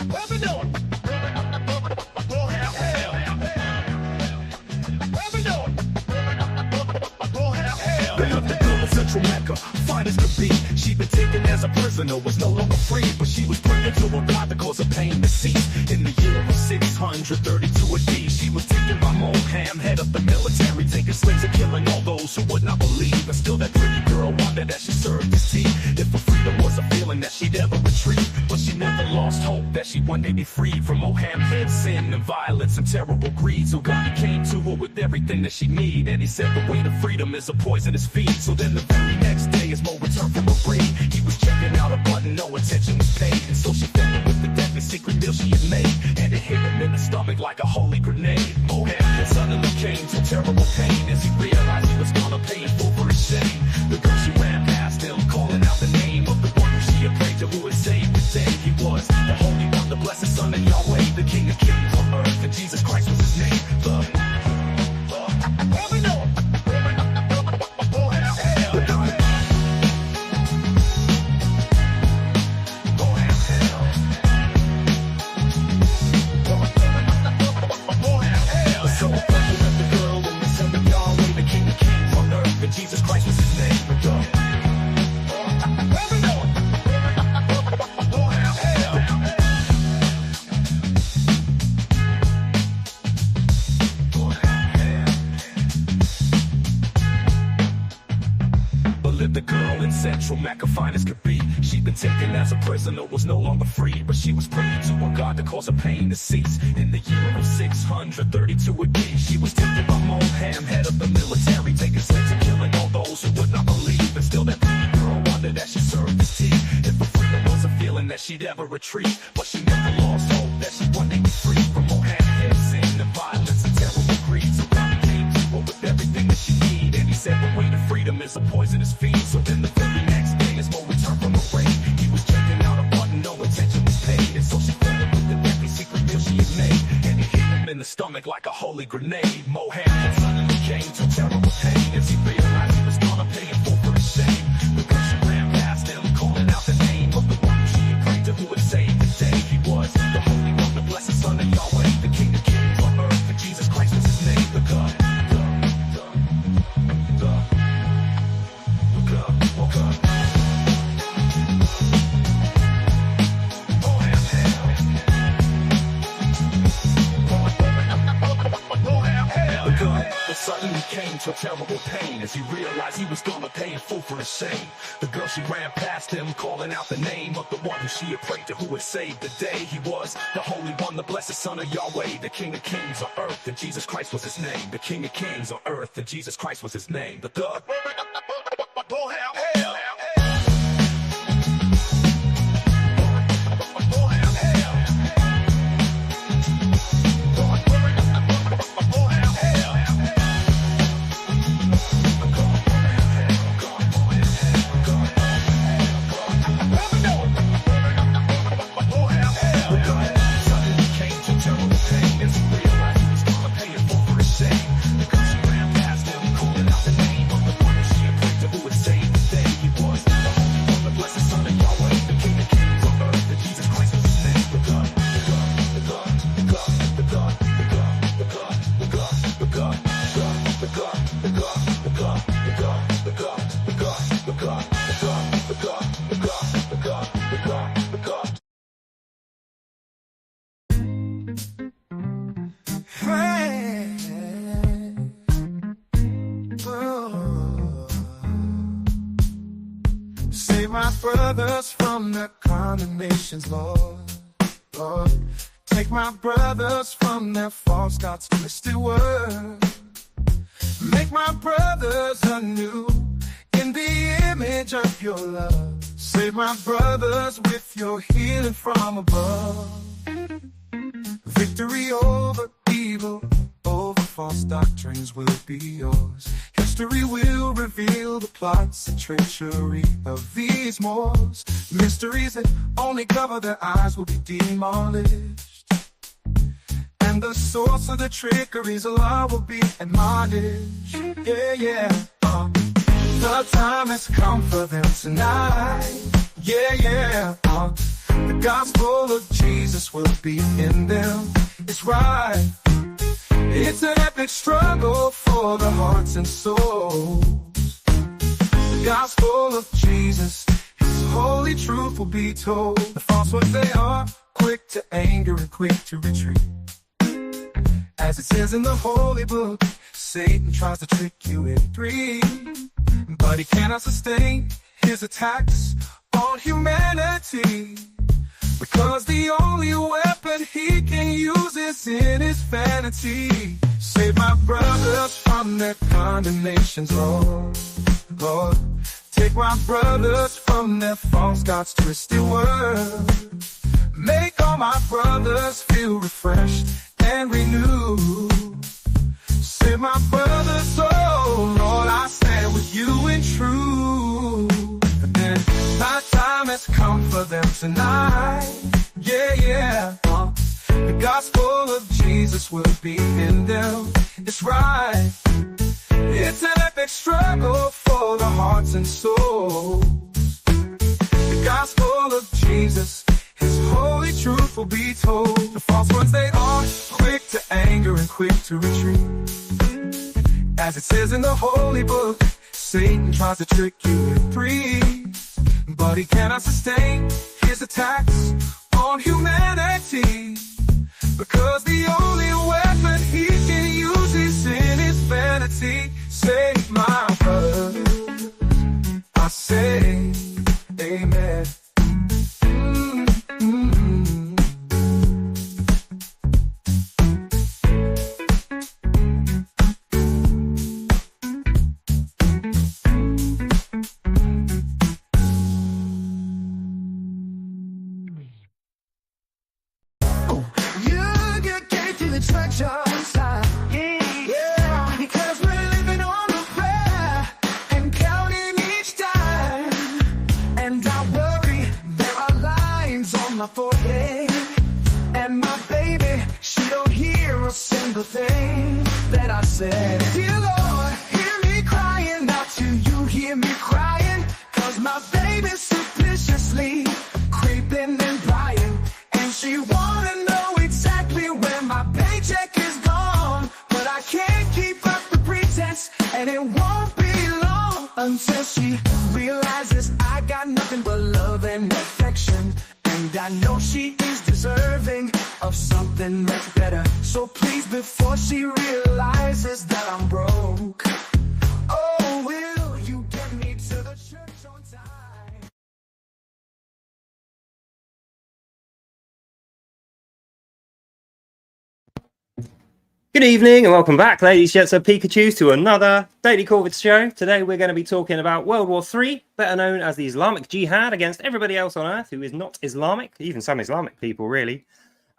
What we doing? Go have hell. What we doing? Go have hell. They left the girl in Central Mecca, fine as could be. She'd been taken as a prisoner, was no longer free, but she was bringing to a God that caused her pain to cease. In the year of 632 AD, she was taken by Moham, head of the military, taking slaves and killing all those who would not believe. And still that pretty girl wondered as she served his tea if her freedom was a feeling that she'd ever retrieve. But she never lost hope that she'd one day be freed from Mohammed's sin and violence and terrible greed. So God came to her with everything that she needed, and he said the way to freedom is a poisonous feed. So then the very next day, as Mo returned from a raid, he was checking out a button, no attention was paid. And so she fed him with the deadly secret deal she had made, and it hit him in the stomach like a holy grenade. Mohammed suddenly came to terrible pain as he realized he was gonna pay in full for his shame. The girl, she ran past him, calling out the name of the one who she had prayed to, who had saved the day. He was the Holy One, the Blessed Son of Yahweh, the King of Kings on earth, and Jesus Christ was his name. What we doing? Go have hell. Go have hell. Go have hell. So he left the girl in the Son of Yahweh, the King of Kings on earth, and Jesus Christ was his name. What we doing? Go have hell. But lived the girl in Central Mecca, fine as could be. She'd been taken as a prisoner, was no longer free, but she was praying to a God to cause her pain to cease. In the year of 632 AD, she was taken by Moham, head of the military, taking slaves and killing all those who would not believe. And still that pretty girl wondered as she served his tea if her freedom was a feeling that she'd ever retrieve. But she never lost hope that she'd one day be free from Mohammed's sin and violence and terrible greed. So God came to her with everything that she needed, and he said the way to freedom is a poisonous feed. So then the very next day, as Mo returned from a raid, he was checking out a button, no attention was paid. And so she fed him with the deadly secret deal she had made, and it hit him in the stomach like a holy grenade. Mohammed suddenly came to terrible pain as he realized he was gonna pay in full for his shame. The girl, she ran past him, calling out the name of the one who she had prayed to, who had saved the day. He was the Holy One, the Blessed Son of Yahweh, the King of Kings on earth, and Jesus Christ was his name. The God. Suddenly came to terrible pain as he realized he was gonna pay in full for his shame. The girl, she ran past him, calling out the name of the one who she had prayed to, who had saved the day. He was the Holy One, the Blessed Son of Yahweh, the King of Kings on earth, and Jesus Christ was his name. The King of Kings on earth, and Jesus Christ was his name. The thug. Go have hell. Save my brothers from their condemnations, Lord. Lord, take my brothers from their false gods' twisted word. Make my brothers anew in the image of your love. Save my brothers with your healing from above. Victory over evil, over false doctrines will be yours. History will reveal the plots and treachery of these Moors. Mysteries that only cover their eyes will be demolished, and the source of the trickeries Allah will be admonished. Yeah, yeah. The time has come for them tonight. Yeah, yeah. The gospel of Jesus will be in them. It's right. It's an epic struggle for the hearts and souls. The gospel of Jesus, His holy truth will be told. The false ones, they are quick to anger and quick to retreat. As it says in the holy book, Satan tries to trick you in three, but he cannot sustain his attacks on humanity, because the only weapon he can use is in his vanity. Save my brothers from their condemnations, Lord. Lord, take my brothers from their false gods' twisted words. Make all my brothers feel refreshed and renewed. Save my brothers, oh Lord, I stand with you in truth. And then my time has come for them tonight. Yeah, yeah. The gospel of Jesus will be in them. It's right. It's an epic struggle for the hearts and souls. The gospel of Jesus, His holy truth will be told. The false ones, they are quick to anger and quick to retreat. As it says in the holy book, Satan tries to trick you in threes, but he cannot sustain his attacks on humanity, because the only weapon he can use is in his vanity. Save my brothers, I say, amen. And my baby, she don't hear a single thing that I said. Dear Lord, hear me crying, not to you hear me crying, cause my baby's suspiciously creeping and prying, and she wanna know exactly where my paycheck is gone, but I can't keep up the pretense, and it won't be long until she realizes I got nothing but love and affection. And I know she is deserving of something much better. So please, before she realizes that I'm broke, oh, will you get me to the church on time? Good evening and welcome back, ladies, gents and Pikachus, to another Daily Corvids show. Today we're going to be talking about World War III, better known as the Islamic Jihad against everybody else on earth who is not Islamic, even some Islamic people really,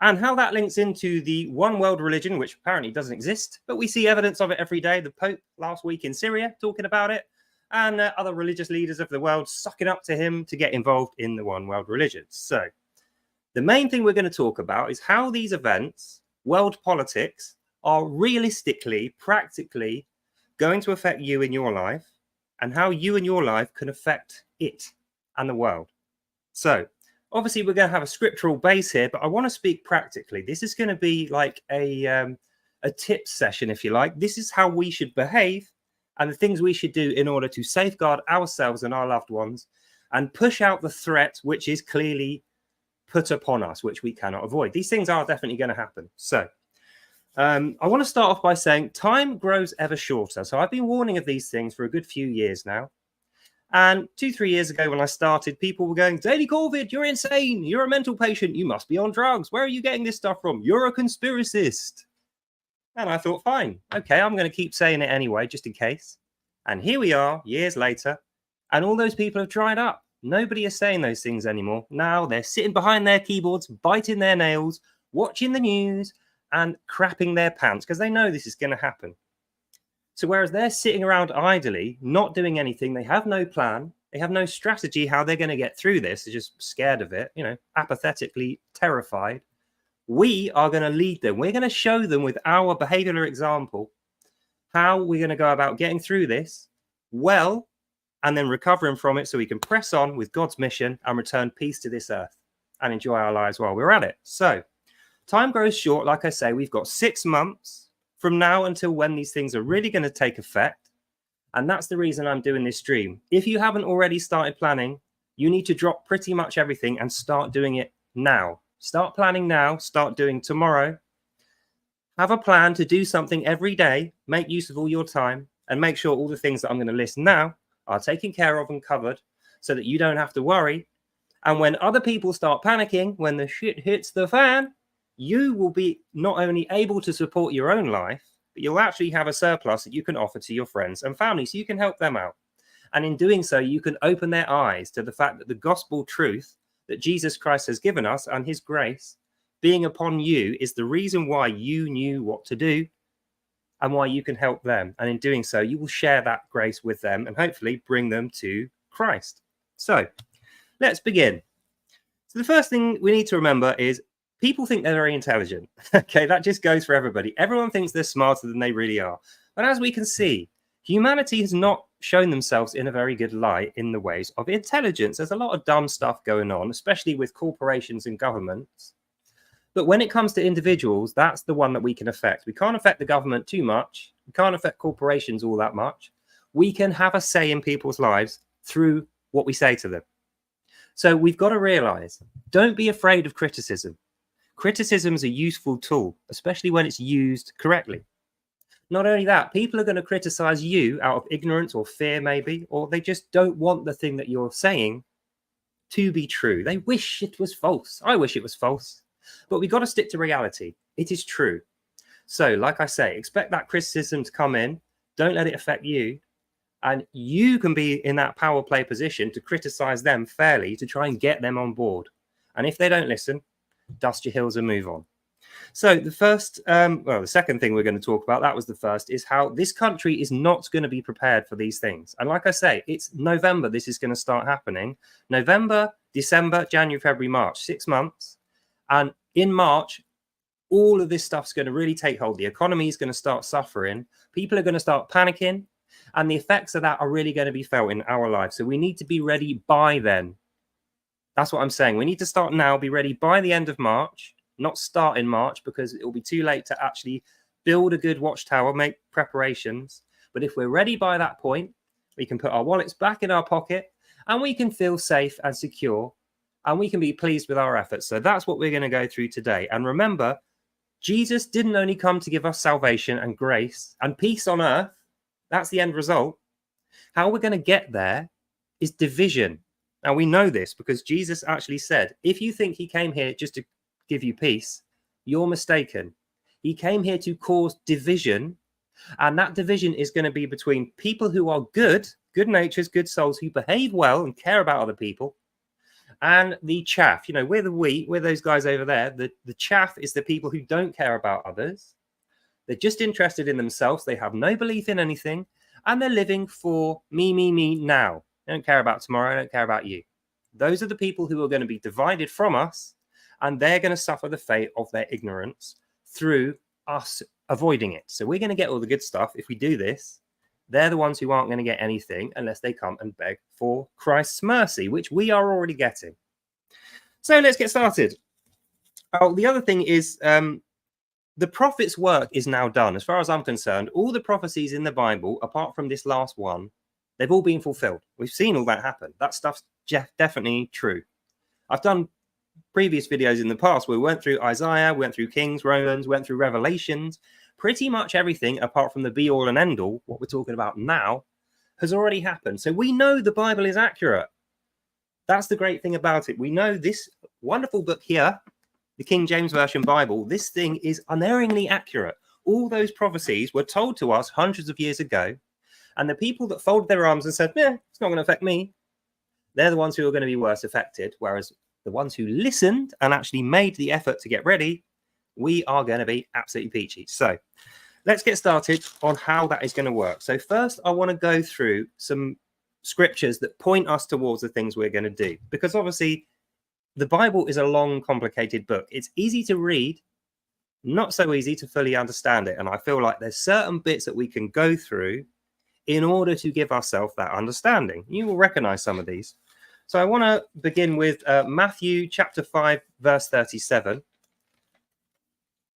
and how that links into the one world religion, which apparently doesn't exist, but we see evidence of it every day. The Pope last week in Syria talking about it, and other religious leaders of the world sucking up to him to get involved in the one world religion. So the main thing we're going to talk about is how these events, world politics, are realistically, practically going to affect you in your life, and how you and your life can affect it and the world. So obviously we're going to have a scriptural base here, but I want to speak practically. This is going to be like a tips session, if you like. This is how we should behave and the things we should do in order to safeguard ourselves and our loved ones and push out the threat which is clearly put upon us, which we cannot avoid. These things are definitely going to happen. So I want to start off by saying time grows ever shorter. So I've been warning of these things for a good few years now. And 2-3 years ago when I started, people were going, Daily Corvid, you're insane. You're a mental patient. You must be on drugs. Where are you getting this stuff from? You're a conspiracist. And I thought, fine. Okay, I'm going to keep saying it anyway, just in case. And here we are, years later. And all those people have dried up. Nobody is saying those things anymore. Now they're sitting behind their keyboards, biting their nails, watching the news, and crapping their pants because they know this is going to happen. So whereas they're sitting around idly, not doing anything, they have no plan, they have no strategy how they're going to get through this, they're just scared of it, apathetically terrified. We are going to lead them. We're going to show them with our behavioral example how we're going to go about getting through this well and then recovering from it so we can press on with God's mission and return peace to this earth. and enjoy our lives while we're at it. So time grows short. Like I say, we've got 6 months from now until when these things are really going to take effect. And that's the reason I'm doing this stream. If you haven't already started planning, you need to drop pretty much everything and start doing it now. Start planning now, start doing tomorrow. Have a plan to do something every day, make use of all your time, and make sure all the things that I'm going to list now are taken care of and covered so that you don't have to worry. And when other people start panicking, when the shit hits the fan, you will be not only able to support your own life, but you'll actually have a surplus that you can offer to your friends and family so you can help them out. And in doing so, you can open their eyes to the fact that the gospel truth that Jesus Christ has given us and his grace being upon you is the reason why you knew what to do and why you can help them. And in doing so, you will share that grace with them and hopefully bring them to Christ. So let's begin. So the first thing we need to remember is people think they're very intelligent. Okay, that just goes for everybody. Everyone thinks they're smarter than they really are. But as we can see, humanity has not shown themselves in a very good light in the ways of intelligence. There's a lot of dumb stuff going on, especially with corporations and governments. But when it comes to individuals, that's the one that we can affect. We can't affect the government too much. We can't affect corporations all that much. We can have a say in people's lives through what we say to them. So we've got to realize, don't be afraid of criticism. Criticism is a useful tool, especially when it's used correctly. Not only that, people are going to criticize you out of ignorance or fear, maybe, or they just don't want the thing that you're saying to be true. They wish it was false. I wish it was false. But we've got to stick to reality. It is true. So, like I say, expect that criticism to come in. Don't let it affect you. And you can be in that power play position to criticize them fairly to try and get them on board. And if they don't listen, dust your heels and move on. So the first, the second thing we're going to talk about, that was the first, is how this country is not going to be prepared for these things. And like I say, it's November this is going to start happening. November, December, January, February, March, 6 months. And in March, all of this stuff's going to really take hold. The economy is going to start suffering. People are going to start panicking. And the effects of that are really going to be felt in our lives. So we need to be ready by then. That's what I'm saying. We need to start now, be ready by the end of March. Not start in March because it will be too late to actually build a good watchtower, make preparations. But if we're ready by that point, we can put our wallets back in our pocket and we can feel safe and secure and we can be pleased with our efforts. So that's what we're going to go through today. And remember, Jesus didn't only come to give us salvation and grace and peace on earth. That's the end result. How we're going to get there is division. Now we know this because Jesus actually said, if you think he came here just to give you peace, you're mistaken. He came here to cause division, and that division is going to be between people who are good natures, good souls who behave well and care about other people, and the chaff. You know, we're the wheat, we're those guys over there. The chaff is the people who don't care about others. They're just interested in themselves. They have no belief in anything, and they're living for me now. They don't care about tomorrow. They don't care about you. Those are the people who are going to be divided from us, and they're going to suffer the fate of their ignorance through us avoiding it. So we're going to get all the good stuff if we do this. They're the ones who aren't going to get anything unless they come and beg for Christ's mercy, which we are already getting. So let's get started. Oh, the other thing is the prophet's work is now done. As far as I'm concerned, all the prophecies in the Bible, apart from this last one, they've all been fulfilled. We've seen all that happen. That stuff's definitely true. I've done previous videos in the past where we went through Isaiah, went through Kings, Romans, went through Revelations. Pretty much everything apart from the be all and end all, what we're talking about now, has already happened. So we know the Bible is accurate. That's the great thing about it. We know this wonderful book here, the King James Version Bible, this thing is unerringly accurate. All those prophecies were told to us hundreds of years ago. And the people that folded their arms and said, it's not going to affect me, they're the ones who are going to be worse affected. Whereas the ones who listened and actually made the effort to get ready, we are going to be absolutely peachy. So let's get started on how that is going to work. So first, I want to go through some scriptures that point us towards the things we're going to do. Because obviously, the Bible is a long, complicated book. It's easy to read, not so easy to fully understand it. And I feel like there's certain bits that we can go through in order to give ourselves that understanding. You will recognize some of these. So I want to begin with Matthew chapter 5, verse 37.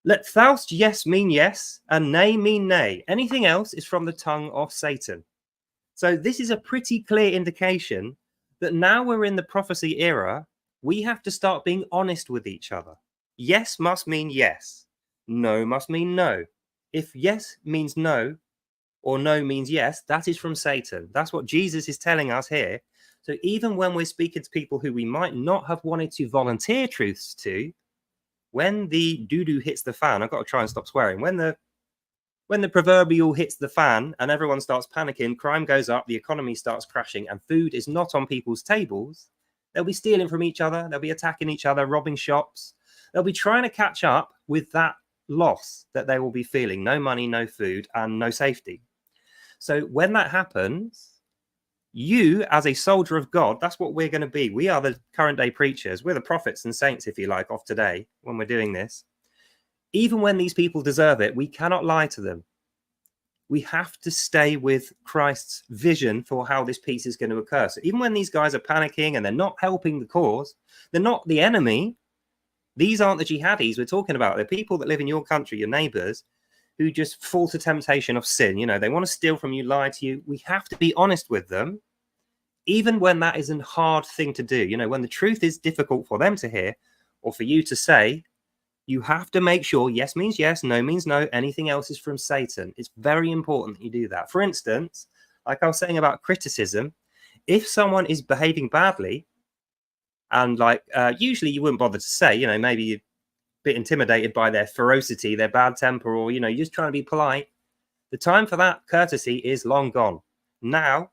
Let thou'st yes mean yes, and nay mean nay. Anything else is from the tongue of Satan. So this is a pretty clear indication that now we're in the prophecy era, we have to start being honest with each other. Yes must mean yes. No must mean no. If yes means no, or no means yes, that is from Satan. That's what Jesus is telling us here. So even when we're speaking to people who we might not have wanted to volunteer truths to, when the doo-doo hits the fan, I've got to try and stop swearing. When the proverbial hits the fan and everyone starts panicking, crime goes up, the economy starts crashing, and food is not on people's tables, they'll be stealing from each other, they'll be attacking each other, robbing shops. They'll be trying to catch up with that loss that they will be feeling. No money, no food, and no safety. So when that happens, you, as a soldier of God, that's what we're going to be. We are the current day preachers. We're the prophets and saints, if you like, of today when we're doing this. Even when these people deserve it, we cannot lie to them. We have to stay with Christ's vision for how this peace is going to occur. So even when these guys are panicking and they're not helping the cause, they're not the enemy. These aren't the jihadis we're talking about. They're people that live in your country, your neighbors, who just fall to temptation of sin. You know, they want to steal from you, lie to you. We have to be honest with them, even when that is a hard thing to do. You know, when the truth is difficult for them to hear or for you to say, you have to make sure yes means yes, no means no. Anything else is from Satan. It's very important that you do that. For instance, like I was saying about criticism, if someone is behaving badly, and usually you wouldn't bother to say, you know, maybe you're a bit intimidated by their ferocity, their bad temper, or, you know, you're just trying to be polite. The time for that courtesy is long gone. Now,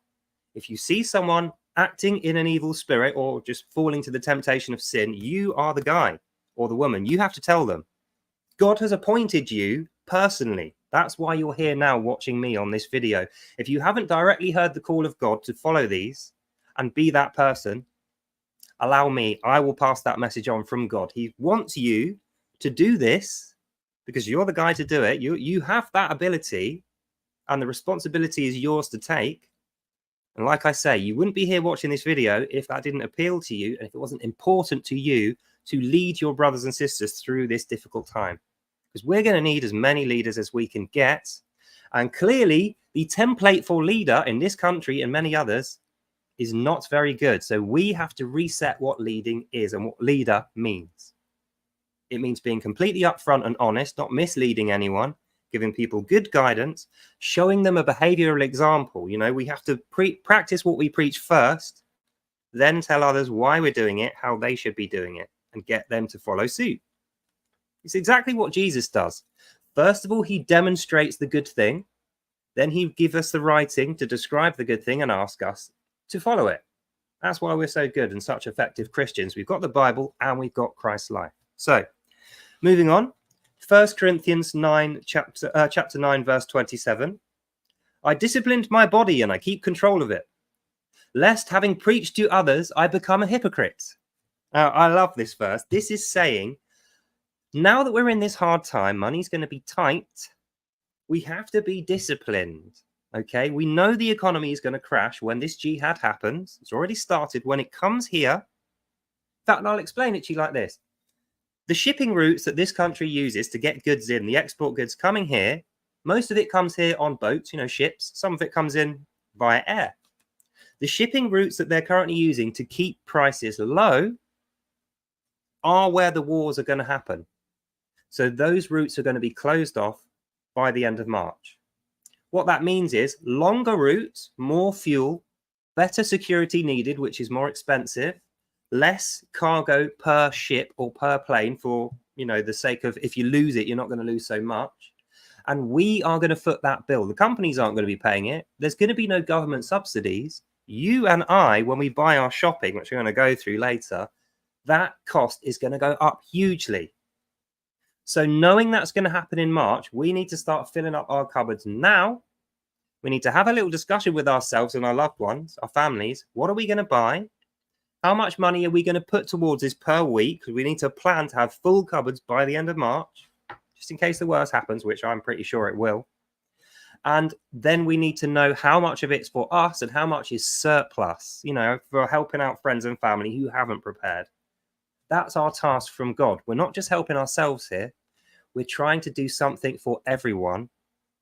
if you see someone acting in an evil spirit or just falling to the temptation of sin, you are the guy or the woman. You have to tell them. God has appointed you personally. That's why you're here now watching me on this video. If you haven't directly heard the call of God to follow these and be that person, allow me. I will pass that message on from God. He wants you to do this because you're the guy to do it. You have that ability, and the responsibility is yours to take. And like I say, you wouldn't be here watching this video if that didn't appeal to you and if it wasn't important to you to lead your brothers and sisters through this difficult time. Because we're going to need as many leaders as we can get. And clearly, the template for leader in this country and many others is not very good. So we have to reset what leading is and what leader means. It means being completely upfront and honest, not misleading anyone, giving people good guidance, showing them a behavioral example. You know, we have to practice what we preach first, then tell others why we're doing it, how they should be doing it, and get them to follow suit. It's exactly what Jesus does. First of all, he demonstrates the good thing. Then he gives us the writing to describe the good thing and ask us to follow it. That's why we're so good and such effective Christians. We've got the Bible and we've got Christ's life. So, moving on. 1 Corinthians 9, chapter 9, verse 27. I disciplined my body and I keep control of it, lest having preached to others, I become a hypocrite. Now, I love this verse. This is saying, now that we're in this hard time, money's going to be tight. We have to be disciplined. Okay, we know the economy is going to crash when this jihad happens. It's already started. When it comes here, in fact, I'll explain it to you like this. The shipping routes that this country uses to get goods in, the export goods coming here, most of it comes here on boats, you know, ships. Some of it comes in via air. The shipping routes that they're currently using to keep prices low are where the wars are going to happen. So those routes are going to be closed off by the end of March. What that means is longer routes, more fuel, better security needed, which is more expensive, less cargo per ship or per plane for, you know, the sake of if you lose it, you're not going to lose so much. And we are going to foot that bill. The companies aren't going to be paying it. There's going to be no government subsidies. You and I, when we buy our shopping, which we're going to go through later, that cost is going to go up hugely. So knowing that's going to happen in March, we need to start filling up our cupboards now. We need to have a little discussion with ourselves and our loved ones, our families. What are we going to buy? How much money are we going to put towards this per week? Because we need to plan to have full cupboards by the end of March, just in case the worst happens, which I'm pretty sure it will. And then we need to know how much of it's for us and how much is surplus, for helping out friends and family who haven't prepared. That's our task from God. We're not just helping ourselves here. We're trying to do something for everyone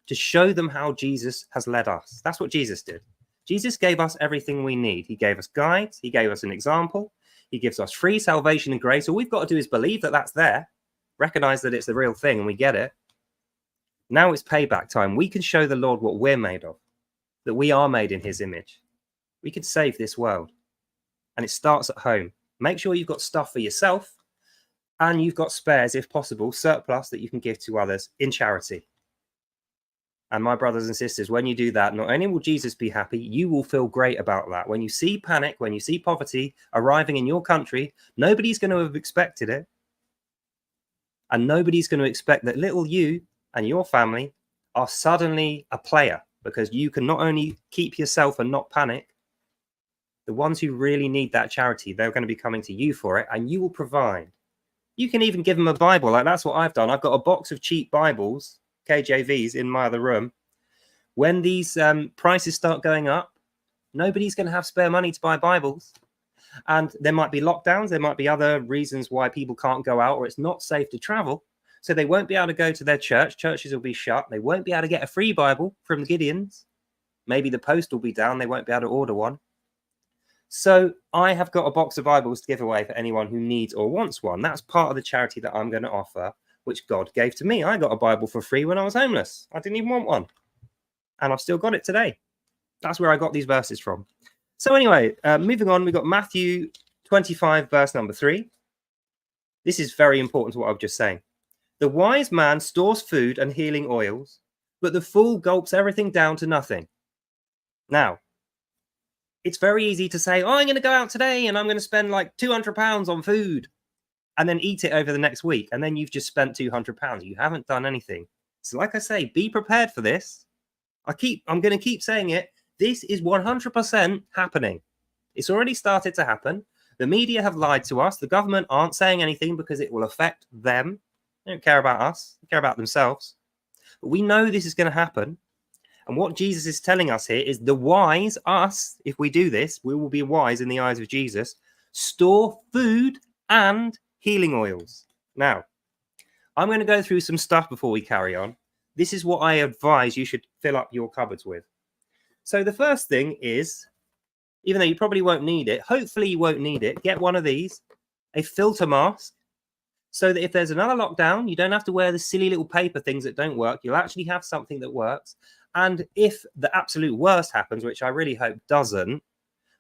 to show them how Jesus has led us. That's what Jesus did. Jesus gave us everything we need. He gave us guides. He gave us an example. He gives us free salvation and grace. All we've got to do is believe that that's there, recognize that it's the real thing, and we get it. Now it's payback time. We can show the Lord what we're made of, that we are made in his image. We can save this world. And it starts at home. Make sure you've got stuff for yourself and you've got spares, if possible, surplus that you can give to others in charity. And my brothers and sisters, when you do that, not only will Jesus be happy, you will feel great about that. When you see panic, when you see poverty arriving in your country, nobody's going to have expected it. And nobody's going to expect that little you and your family are suddenly a player, because you can not only keep yourself and not panic, the ones who really need that charity, they're going to be coming to you for it, and you will provide. You can even give them a Bible. Like, that's what I've done. I've got a box of cheap Bibles, KJVs, in my other room. When these prices start going up, nobody's going to have spare money to buy Bibles. And there might be lockdowns. There might be other reasons why people can't go out, or it's not safe to travel. So they won't be able to go to their church. Churches will be shut. They won't be able to get a free Bible from the Gideons. Maybe the post will be down. They won't be able to order one. So I have got a box of Bibles to give away for anyone who needs or wants one. That's part of the charity that I'm going to offer, which God gave to me. I got a Bible for free when I was homeless. I didn't even want one. And I've still got it today. That's where I got these verses from. So anyway, moving on, we've got Matthew 25, verse number 3. This is very important to what I was just saying. The wise man stores food and healing oils, but the fool gulps everything down to nothing. Now, it's very easy to say, I'm going to go out today and I'm going to spend like £200 on food and then eat it over the next week. And then you've just spent £200. You haven't done anything. So like I say, be prepared for this. I'm going to keep saying it. This is 100% happening. It's already started to happen. The media have lied to us. The government aren't saying anything because it will affect them. They don't care about us. They care about themselves. But we know this is going to happen. And what Jesus is telling us here is the wise, us, if we do this, we will be wise in the eyes of Jesus, store food and healing oils. Now, I'm going to go through some stuff before we carry on. This is what I advise you should fill up your cupboards with. So the first thing is, even though you probably won't need it, hopefully you won't need it, get one of these, a filter mask, so that if there's another lockdown, you don't have to wear the silly little paper things that don't work. You'll actually have something that works. And if the absolute worst happens, which I really hope doesn't,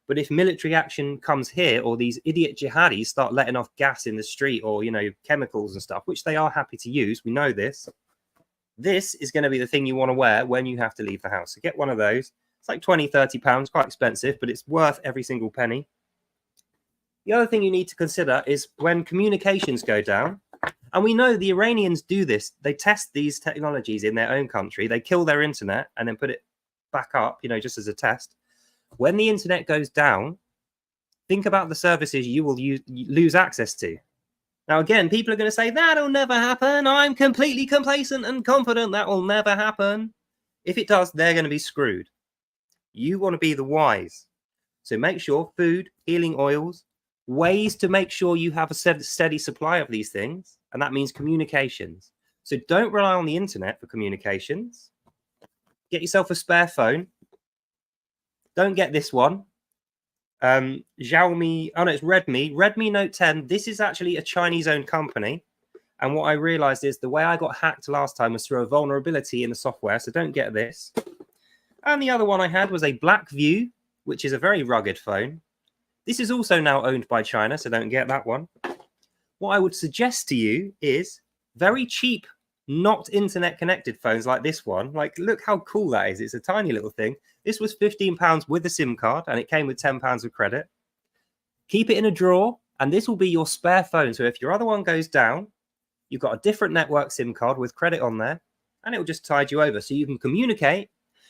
but if military action comes here, or these idiot jihadis start letting off gas in the street, or, chemicals and stuff, which they are happy to use, we know this. This is going to be the thing you want to wear when you have to leave the house. So get one of those. It's like £20-30, quite expensive, but it's worth every single penny. The other thing you need to consider is when communications go down, and we know the Iranians do this, they test these technologies in their own country, they kill their internet and then put it back up, just as a test. When the internet goes down, think about the services you will lose access to. Now, again, people are going to say, that'll never happen. I'm completely complacent and confident that will never happen. If it does, they're going to be screwed. You want to be the wise. So make sure food, healing oils, ways to make sure you have a steady supply of these things. And that means communications. So don't rely on the internet for communications. Get yourself a spare phone. Don't get this one. Xiaomi, it's Redmi. Redmi Note 10. This is actually a Chinese-owned company. And what I realized is the way I got hacked last time was through a vulnerability in the software. So don't get this. And the other one I had was a Blackview, which is a very rugged phone. This is also now owned by China, so don't get that one. What I would suggest to you is very cheap, not internet-connected phones like this one. Like, look how cool that is. It's a tiny little thing. This was £15 with a SIM card, and it came with £10 of credit. Keep it in a drawer, and this will be your spare phone. So if your other one goes down, you've got a different network SIM card with credit on there, and it will just tide you over. So you can communicate.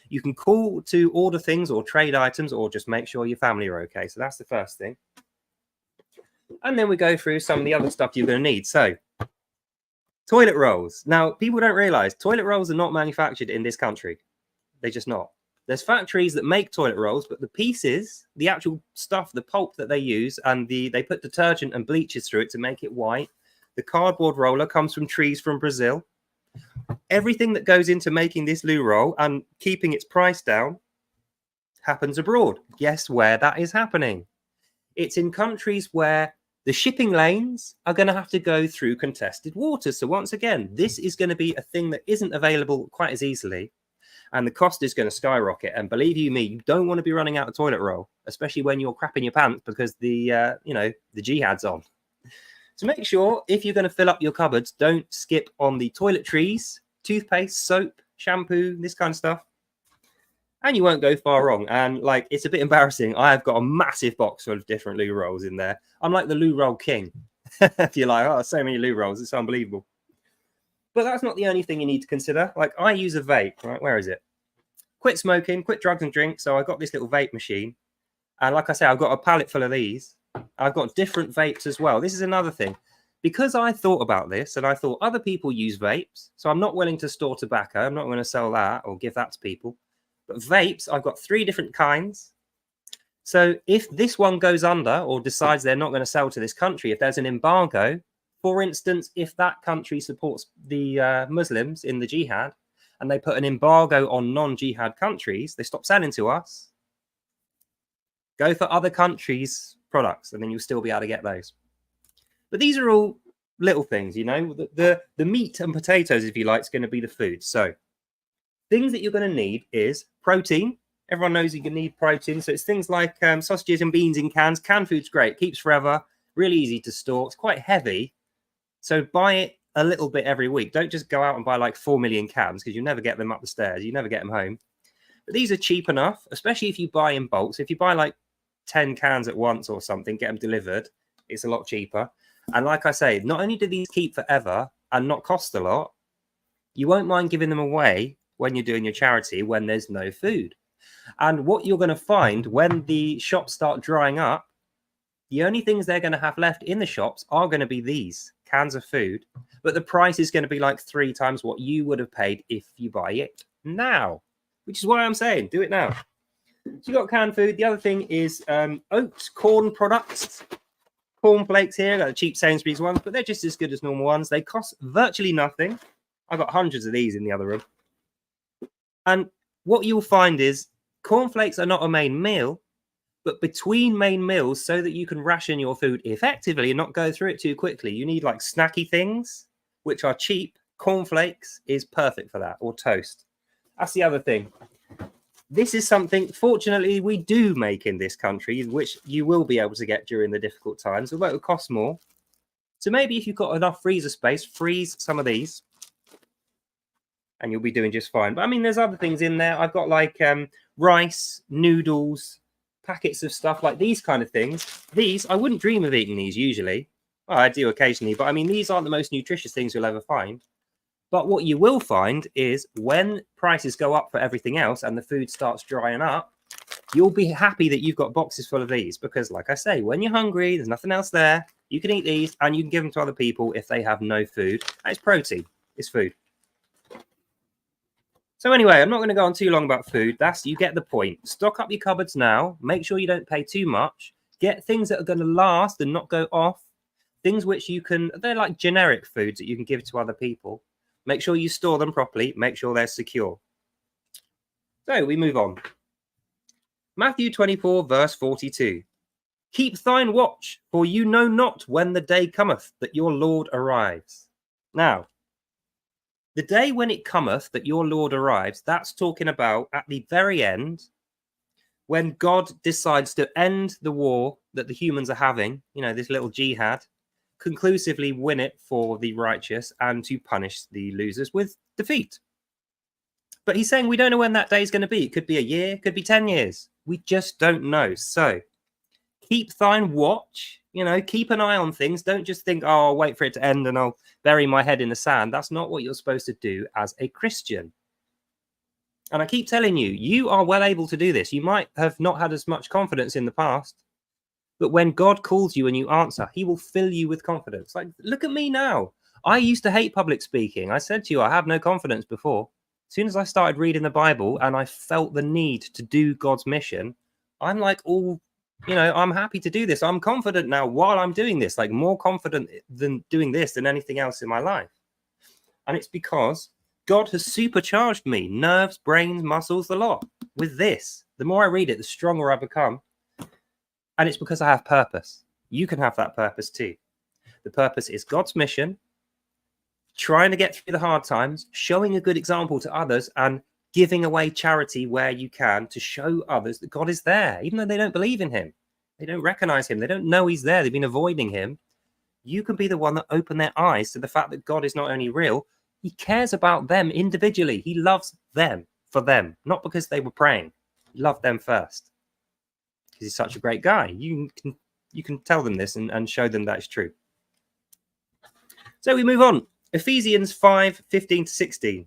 You can call to order things or trade items, or just make sure your family are okay. So that's the first thing. And then we go through some of the other stuff you're going to need. So toilet rolls. Now, people don't realize toilet rolls are not manufactured in this country. They're just not. There's factories that make toilet rolls, but the pieces, the actual stuff, the pulp that they use, and they put detergent and bleaches through it to make it white. The cardboard roller comes from trees from Brazil. Everything that goes into making this loo roll and keeping its price down happens abroad. Guess where that is happening? It's in countries where the shipping lanes are going to have to go through contested waters. So once again, this is going to be a thing that isn't available quite as easily. And the cost is going to skyrocket. And believe you me, you don't want to be running out of toilet roll, especially when you're crapping your pants because the jihad's on. So make sure if you're going to fill up your cupboards, don't skip on the toiletries, toothpaste, soap, shampoo, this kind of stuff. And you won't go far wrong. And like, it's a bit embarrassing. I've got a massive box full of different loo rolls in there. I'm like the loo roll king. If you're like, oh, so many loo rolls, it's unbelievable. But that's not the only thing you need to consider. Like, I use a vape, right? Where is it? Quit smoking, quit drugs and drink. So I got this little vape machine. And like I say, I've got a pallet full of these. I've got different vapes as well. This is another thing. Because I thought about this and I thought other people use vapes. So I'm not willing to store tobacco. I'm not going to sell that or give that to people. But vapes, I've got 3 different kinds. So if this one goes under or decides they're not going to sell to this country, if there's an embargo, for instance, if that country supports the Muslims in the jihad and they put an embargo on non-jihad countries, they stop selling to us, go for other countries' products and then you'll still be able to get those. But these are all little things, you know. The meat and potatoes, if you like, is going to be the food. So things that you're going to need is protein. Everyone knows you can need protein. So it's things like sausages and beans in cans. Canned food's great. Keeps forever. Really easy to store. It's quite heavy. So buy it a little bit every week. Don't just go out and buy like 4 million cans because you never get them up the stairs. You never get them home. But these are cheap enough, especially if you buy in bulk. So if you buy like 10 cans at once or something, get them delivered, it's a lot cheaper. And like I say, not only do these keep forever and not cost a lot, you won't mind giving them away when you're doing your charity when there's no food. And what you're going to find when the shops start drying up, the only things they're going to have left in the shops are going to be these cans of food, but the price is going to be like 3 times what you would have paid if you buy it now, which is why I'm saying do it now. So you got canned food. The other thing is oat corn products. Cornflakes here, got the cheap Sainsbury's ones, but they're just as good as normal ones. They cost virtually nothing. I've got hundreds of these in the other room. And what you'll find is cornflakes are not a main meal, but between main meals, so that you can ration your food effectively and not go through it too quickly, you need like snacky things, which are cheap. Cornflakes is perfect for that, or toast. That's the other thing. This is something, fortunately, we do make in this country, which you will be able to get during the difficult times, although it will cost more. So maybe if you've got enough freezer space, freeze some of these, and you'll be doing just fine. But I mean, there's other things in there. I've got like rice, noodles, packets of stuff like these kind of things. These, I wouldn't dream of eating these usually. Well, I do occasionally, but I mean, these aren't the most nutritious things you'll ever find. But what you will find is when prices go up for everything else and the food starts drying up, you'll be happy that you've got boxes full of these because, like I say, when you're hungry, there's nothing else there. You can eat these and you can give them to other people if they have no food. And it's protein. It's food. So anyway, I'm not going to go on too long about food. You get the point. Stock up your cupboards now. Make sure you don't pay too much. Get things that are going to last and not go off. Things which they're like generic foods that you can give to other people. Make sure you store them properly. Make sure they're secure. So we move on. Matthew 24, verse 42. Keep thine watch, for you know not when the day cometh that your Lord arrives. Now, the day when it cometh that your Lord arrives, that's talking about at the very end, when God decides to end the war that the humans are having, this little jihad, conclusively win it for the righteous and to punish the losers with defeat. But he's saying we don't know when that day is going to be. It could be a year, it could be 10 years. We just don't know. So keep thine watch, keep an eye on things. Don't just think, oh, I'll wait for it to end and I'll bury my head in the sand. That's not what you're supposed to do as a Christian. And I keep telling you, you are well able to do this. You might have not had as much confidence in the past, but when God calls you and you answer, he will fill you with confidence. Like, look at me now. I used to hate public speaking. I said to you, I had no confidence before. As soon as I started reading the Bible and I felt the need to do God's mission, I'm like, I'm happy to do this. I'm confident now while I'm doing this, like more confident than doing this than anything else in my life. And it's because God has supercharged me, nerves, brains, muscles, the lot with this. The more I read it, the stronger I become. And it's because I have purpose. You can have that purpose too. The purpose is God's mission, trying to get through the hard times, showing a good example to others, and giving away charity where you can to show others that God is there, even though they don't believe in him. They don't recognize him. They don't know he's there. They've been avoiding him. You can be the one that opened their eyes to the fact that God is not only real, he cares about them individually. He loves them for them, not because they were praying. He loved them first because he's such a great guy. You can tell them this and show them that it's true. So we move on. Ephesians 5:15-16.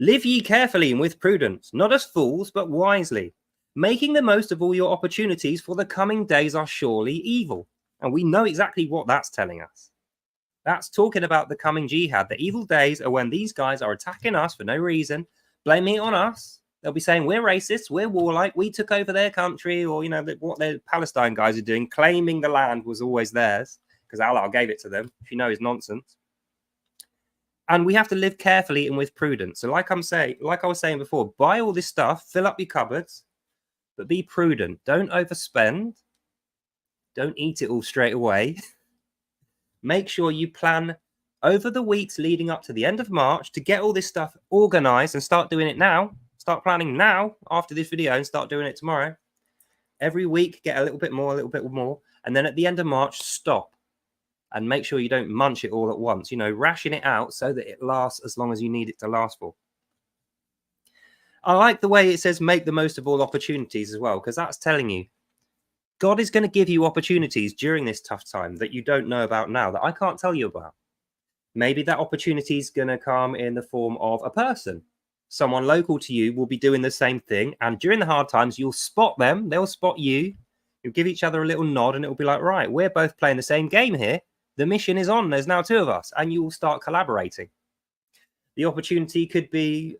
Live ye carefully and with prudence, not as fools, but wisely, making the most of all your opportunities, for the coming days are surely evil. And we know exactly what that's telling us. That's talking about the coming jihad. The evil days are when these guys are attacking us for no reason, blaming it on us. They'll be saying we're racist, we're warlike, we took over their country, or what the Palestine guys are doing, claiming the land was always theirs because Allah gave it to them, which is nonsense. And we have to live carefully and with prudence. So like I was saying before, buy all this stuff, fill up your cupboards, but be prudent. Don't overspend. Don't eat it all straight away. Make sure you plan over the weeks leading up to the end of March to get all this stuff organized and start doing it now. Start planning now after this video and start doing it tomorrow. Every week, get a little bit more. And then at the end of March, stop. And make sure you don't munch it all at once. Ration it out so that it lasts as long as you need it to last for. I like the way it says make the most of all opportunities as well, because that's telling you God is going to give you opportunities during this tough time that you don't know about now, that I can't tell you about. Maybe that opportunity is going to come in the form of a person. Someone local to you will be doing the same thing. And during the hard times, you'll spot them. They'll spot you. You'll give each other a little nod and it'll be like, right, we're both playing the same game here. The mission is on. There's now two of us. And you will start collaborating. The opportunity could be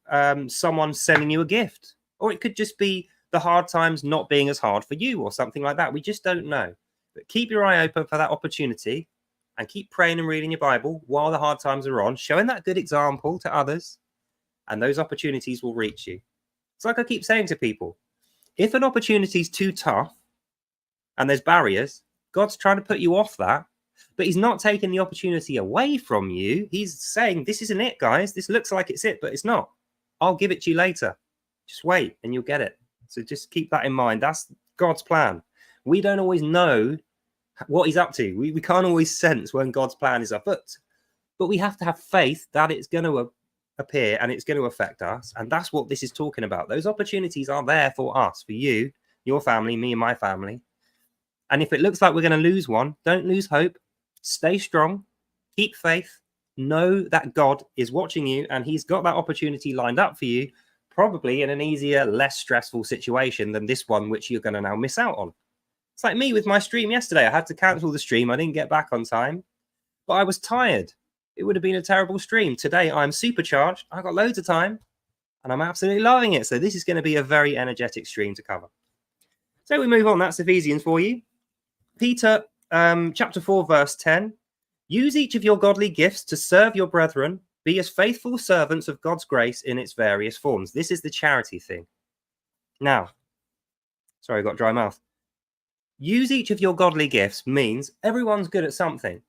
someone sending you a gift. Or it could just be the hard times not being as hard for you or something like that. We just don't know. But keep your eye open for that opportunity and keep praying and reading your Bible while the hard times are on, showing that good example to others, and those opportunities will reach you. It's like I keep saying to people, if an opportunity is too tough and there's barriers, God's trying to put you off that, but he's not taking the opportunity away from you. He's saying, this isn't it, guys. This looks like it's it, but it's not. I'll give it to you later. Just wait and you'll get it. So just keep that in mind. That's God's plan. We don't always know what he's up to. We can't always sense when God's plan is up, but we have to have faith that it's going to appear and it's going to affect us. And that's what this is talking about. Those opportunities are there for us, for you, your family, me and my family. And if it looks like we're going to lose one, don't lose hope. Stay strong, keep faith, know that God is watching you and he's got that opportunity lined up for you, probably in an easier, less stressful situation than this one, which you're going to now miss out on. It's like me with my stream yesterday. I had to cancel the stream. I didn't get back on time, but I was tired. It would have been a terrible stream. Today, I'm supercharged. I got loads of time and I'm absolutely loving it. So this is going to be a very energetic stream to cover. So we move on. That's Ephesians for you. Peter, chapter 4, verse 10. Use each of your godly gifts to serve your brethren. Be as faithful servants of God's grace in its various forms. This is the charity thing. Now, sorry, I got dry mouth. Use each of your godly gifts means everyone's good at something.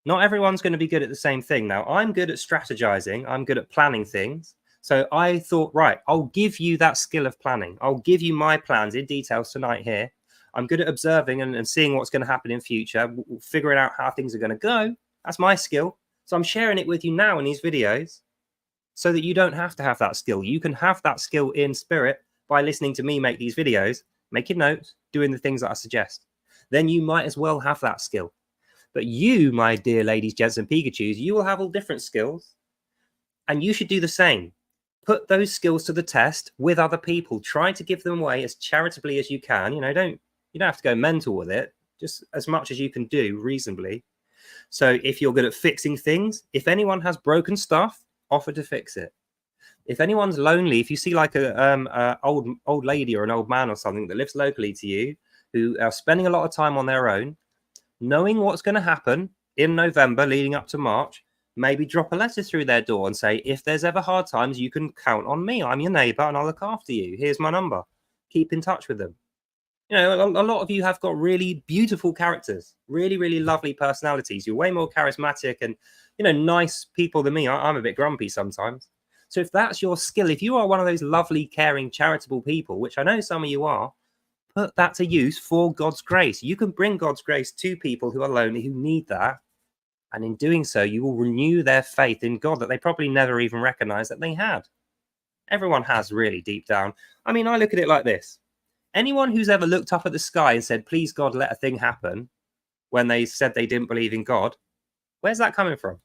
Not everyone's going to be good at the same thing. Now, I'm good at strategizing. I'm good at planning things. So I thought, right, I'll give you that skill of planning. I'll give you my plans in details tonight here. I'm good at observing and seeing what's going to happen in future, figuring out how things are going to go. That's my skill. So I'm sharing it with you now in these videos so that you don't have to have that skill. You can have that skill in spirit by listening to me make these videos, making notes, doing the things that I suggest. Then you might as well have that skill. But you, my dear ladies, gents, and Pikachus, you will have all different skills. And you should do the same. Put those skills to the test with other people. Try to give them away as charitably as you can. You don't have to go mental with it. Just as much as you can do reasonably. So if you're good at fixing things, if anyone has broken stuff, offer to fix it. If anyone's lonely, if you see like a old lady or an old man or something that lives locally to you, who are spending a lot of time on their own, knowing what's going to happen in November leading up to March, maybe drop a letter through their door and say, if there's ever hard times, you can count on me. I'm your neighbor and I'll look after you. Here's my number. Keep in touch with them. You know, a lot of you have got really beautiful characters, really, really lovely personalities. You're way more charismatic and, you know, nice people than me. I'm a bit grumpy sometimes. So if that's your skill, if you are one of those lovely, caring, charitable people, which I know some of you are, put that to use for God's grace. You can bring God's grace to people who are lonely, who need that. And in doing so, you will renew their faith in God that they probably never even recognized that they had. Everyone has really deep down. I mean, I look at it like this. Anyone who's ever looked up at the sky and said, please, God, let a thing happen when they said they didn't believe in God, where's that coming from?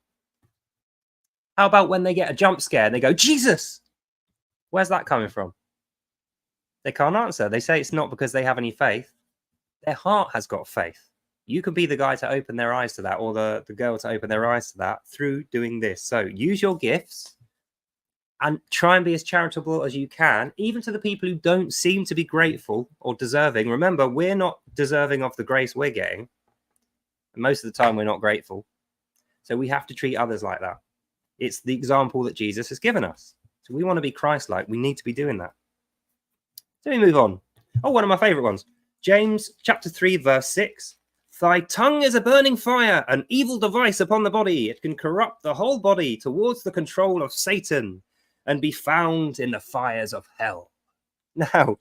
How about when they get a jump scare and they go, Jesus? Where's that coming from? They can't answer. They say it's not because they have any faith. Their heart has got faith. You can be the guy to open their eyes to that, or the girl to open their eyes to that through doing this. So use your gifts and try and be as charitable as you can, even to the people who don't seem to be grateful or deserving. Remember, we're not deserving of the grace we're getting. And most of the time, we're not grateful. So we have to treat others like that. It's the example that Jesus has given us. So we want to be Christ-like. We need to be doing that. So we move on. Oh, one of my favorite ones. James chapter 3, verse 6. Thy tongue is a burning fire, an evil device upon the body. It can corrupt the whole body towards the control of Satan and be found in the fires of hell. Now,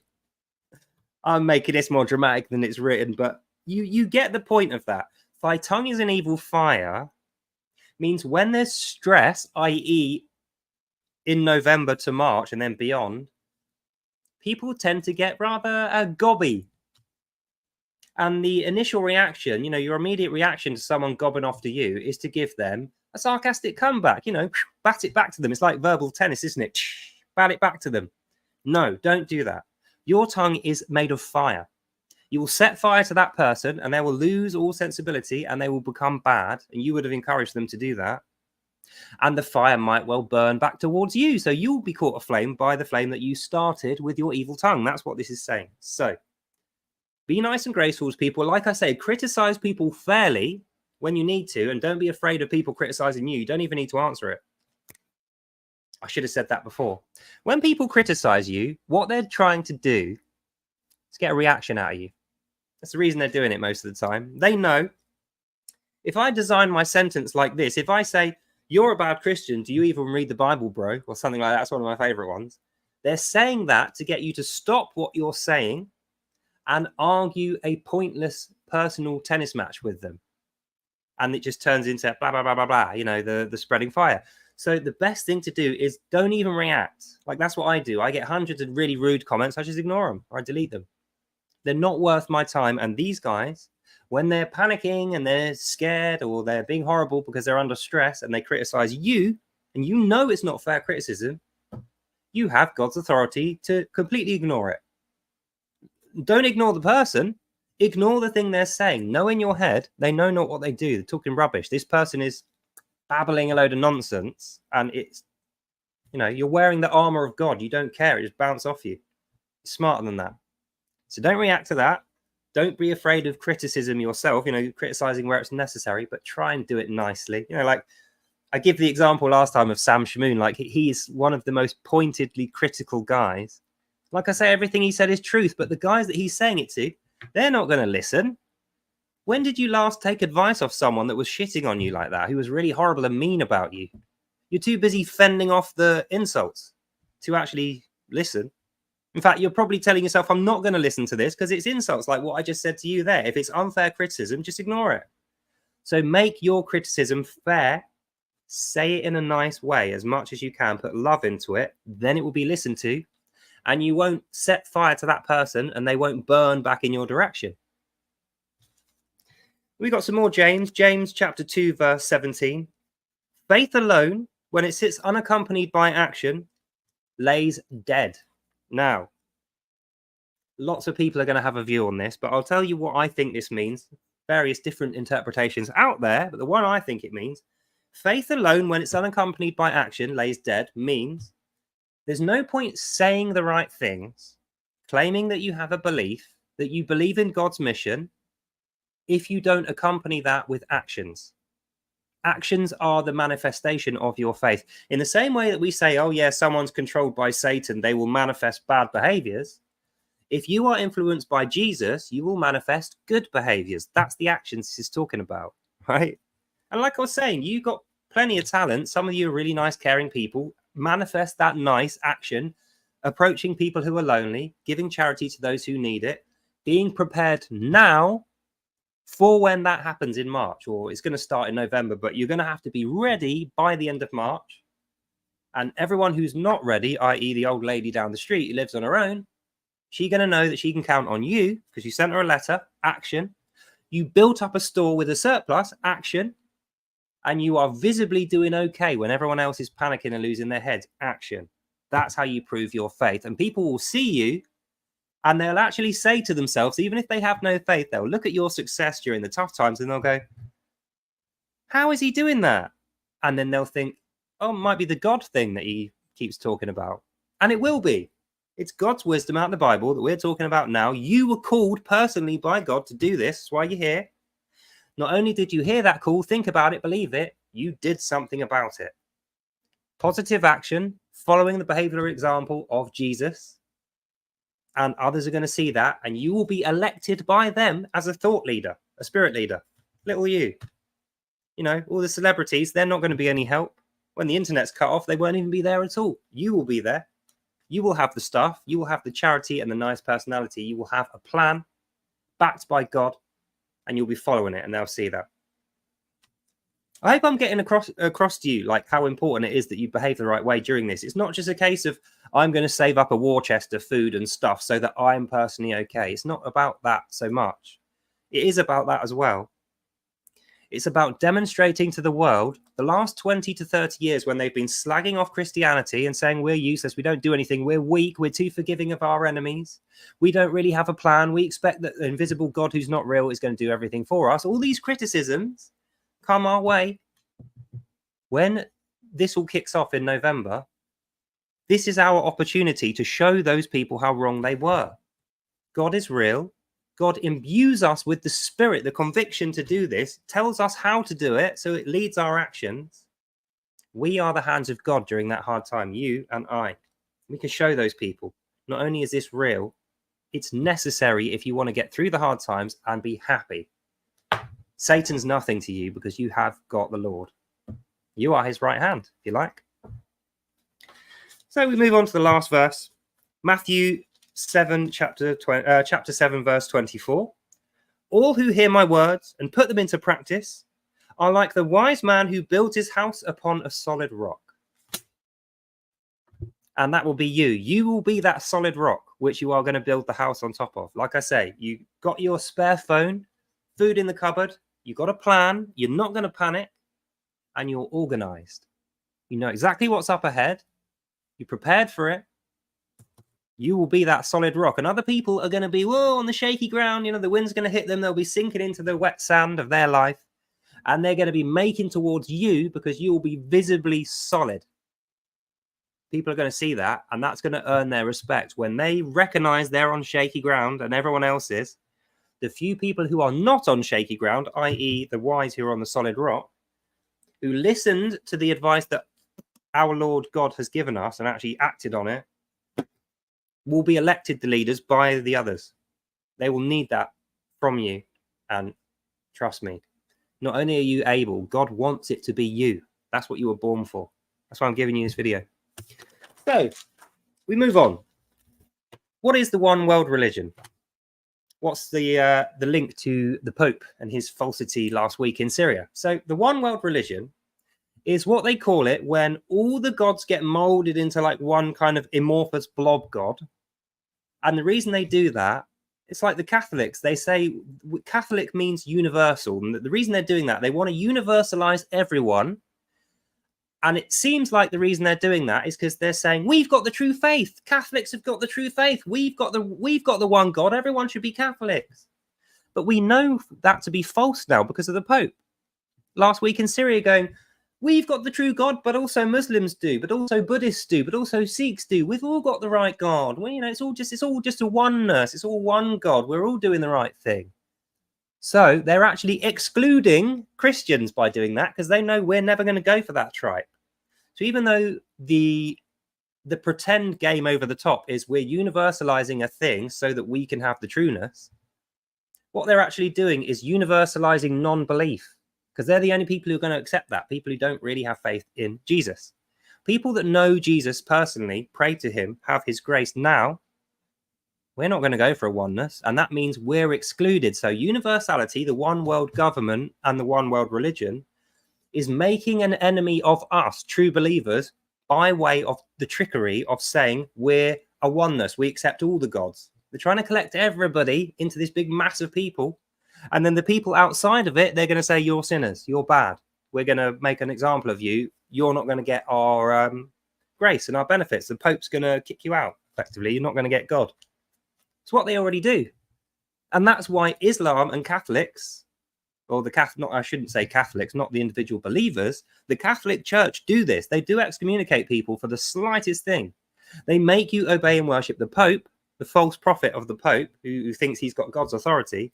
I'm making this more dramatic than it's written, but you get the point of that. Thy tongue is an evil fire means when there's stress, i.e. in November to March and then beyond, people tend to get rather gobby. And the initial reaction, you know, your immediate reaction to someone gobbing off to you is to give them a sarcastic comeback, you know, bat it back to them. It's like verbal tennis, isn't it? Bat it back to them. No, don't do that. Your tongue is made of fire. You will set fire to that person and they will lose all sensibility and they will become bad. And you would have encouraged them to do that. And the fire might well burn back towards you. So you'll be caught aflame by the flame that you started with your evil tongue. That's what this is saying. So be nice and graceful to people. Like I say, criticize people fairly when you need to, and don't be afraid of people criticizing you. You don't even need to answer it. I should have said that before. When people criticize you, what they're trying to do is get a reaction out of you. That's the reason they're doing it most of the time. They know if I design my sentence like this, if I say, you're a bad Christian, do you even read the Bible, bro? Or something like that. That's one of my favorite ones. They're saying that to get you to stop what you're saying and argue a pointless personal tennis match with them. And it just turns into blah, blah, blah, blah, blah, you know, the spreading fire. So the best thing to do is don't even react. Like, that's what I do. I get hundreds of really rude comments. I just ignore them or I delete them. They're not worth my time. And these guys, when they're panicking and they're scared or they're being horrible because they're under stress and they criticize you, and you know it's not fair criticism, you have God's authority to completely ignore it. Don't ignore the person. Ignore the thing they're saying. Know in your head, they know not what they do. They're talking rubbish. This person is babbling a load of nonsense. And it's, you know, you're wearing the armor of God. You don't care. It just bounces off you. You're smarter than that. So don't react to that. Don't be afraid of criticism yourself, you know, criticizing where it's necessary, but try and do it nicely. You know, like I give the example last time of Sam Shamoon. Like he's one of the most pointedly critical guys. Like I say, everything he said is truth, but the guys that he's saying it to, they're not going to listen. When did you last take advice off someone that was shitting on you like that, who was really horrible and mean about you? You're too busy fending off the insults to actually listen. In fact, you're probably telling yourself, I'm not going to listen to this because it's insults like what I just said to you there. If it's unfair criticism, just ignore it. So make your criticism fair. Say it in a nice way as much as you can. Put love into it. Then it will be listened to. And you won't set fire to that person and they won't burn back in your direction. We got some more James. James chapter 2, verse 17. Faith alone, when it sits unaccompanied by action, lays dead. Now, lots of people are going to have a view on this, but I'll tell you what I think this means. Various different interpretations out there, but the one I think it means, faith alone, when it's unaccompanied by action, lays dead, means There's no point saying the right things, claiming that you have a belief, that you believe in God's mission, if you don't accompany that with actions. Actions are the manifestation of your faith. In the same way that we say, oh yeah, someone's controlled by Satan, they will manifest bad behaviors. If you are influenced by Jesus, you will manifest good behaviors. That's the actions he's talking about, right? And like I was saying, you got plenty of talent. Some of you are really nice, caring people. Manifest that nice action, approaching people who are lonely, giving charity to those who need it, being prepared now for when that happens in March, or it's going to start in November, but you're going to have to be ready by the end of March. And everyone who's not ready, i.e. the old lady down the street who lives on her own, she's going to know that she can count on you because you sent her a letter, action. You built up a store with a surplus, action. And you are visibly doing okay when everyone else is panicking and losing their heads, action. That's how you prove your faith. And people will see you and they'll actually say to themselves, even if they have no faith, they'll look at your success during the tough times and they'll go, how is he doing that? And then they'll think, oh, it might be the God thing that he keeps talking about. And it will be. It's God's wisdom out of the Bible that we're talking about now. You were called personally by God to do this. That's why you're here. Not only did you hear that call, think about it, believe it, you did something about it. Positive action, following the behavioral example of Jesus. And others are going to see that. And you will be elected by them as a thought leader, a spirit leader. Little you. You know, all the celebrities, they're not going to be any help. When the internet's cut off, they won't even be there at all. You will be there. You will have the stuff. You will have the charity and the nice personality. You will have a plan backed by God. And you'll be following it, and they'll see that. I hope I'm getting across to you like how important it is that you behave the right way during this. It's not just a case of I'm going to save up a war chest of food and stuff so that I'm personally okay. It's not about that so much. It is about that as well. It's about demonstrating to the world the last 20 to 30 years when they've been slagging off Christianity and saying we're useless, we don't do anything, we're weak, we're too forgiving of our enemies, we don't really have a plan, we expect that the invisible God who's not real is going to do everything for us. All these criticisms come our way. When this all kicks off in November, this is our opportunity to show those people how wrong they were. God is real. God imbues us with the spirit, the conviction to do this, tells us how to do it, so it leads our actions. We are the hands of God during that hard time, you and I. We can show those people, not only is this real, it's necessary if you want to get through the hard times and be happy. Satan's nothing to you because you have got the Lord. You are his right hand, if you like. So we move on to the last verse. Matthew 7, chapter 7, verse 24. All who hear my words and put them into practice are like the wise man who built his house upon a solid rock. And that will be you. You will be that solid rock which you are going to build the house on top of. Like I say, you got your spare phone, food in the cupboard, you got a plan, you're not going to panic, and you're organized. You know exactly what's up ahead. You're prepared for it. You will be that solid rock. And other people are going to be, whoa, on the shaky ground. You know, the wind's going to hit them. They'll be sinking into the wet sand of their life. And they're going to be making towards you because you will be visibly solid. People are going to see that. And that's going to earn their respect. When they recognize they're on shaky ground and everyone else is, the few people who are not on shaky ground, i.e. the wise who are on the solid rock, who listened to the advice that our Lord God has given us and actually acted on it, will be elected the leaders by the others. They will need that from you. And trust me, not only are you able, God wants it to be you. That's what you were born for. That's why I'm giving you this video. So we move on. What is the one world religion? What's the link to the Pope and his falsity last week in Syria? So the one world religion is what they call it when all the gods get molded into like one kind of amorphous blob god. And the reason they do that, it's like the Catholics. They say Catholic means universal. And the reason they're doing that, they want to universalize everyone. And it seems like the reason they're doing that is because they're saying, we've got the true faith. Catholics have got the true faith. We've got the one God. Everyone should be Catholics. But we know that to be false now because of the Pope. Last week in Syria going, We've got the true God, but also Muslims do, but also Buddhists do, but also Sikhs do. We've all got the right God. Well, it's all just a oneness. It's all one God. We're all doing the right thing. So they're actually excluding Christians by doing that because they know we're never going to go for that tripe. So even though the pretend game over the top is we're universalizing a thing so that we can have the trueness, what they're actually doing is universalizing non-belief, because they're the only people who are going to accept that, people who don't really have faith in Jesus. People that know Jesus personally, pray to him, have his grace now, we're not going to go for a oneness, and that means we're excluded. So universality, the one world government and the one world religion, is making an enemy of us, true believers, by way of the trickery of saying we're a oneness, we accept all the gods. They're trying to collect everybody into this big mass of people, and then the people outside of it, they're going to say you're sinners, you're bad, we're going to make an example of you, you're not going to get our grace and our benefits, the Pope's going to kick you out, effectively, you're not going to get God. It's what they already do. And that's why Islam and Catholics, or I shouldn't say Catholics, not the individual believers, the Catholic Church do this. They do excommunicate people for the slightest thing. They make you obey and worship the Pope, the false prophet of the Pope, who thinks he's got God's authority.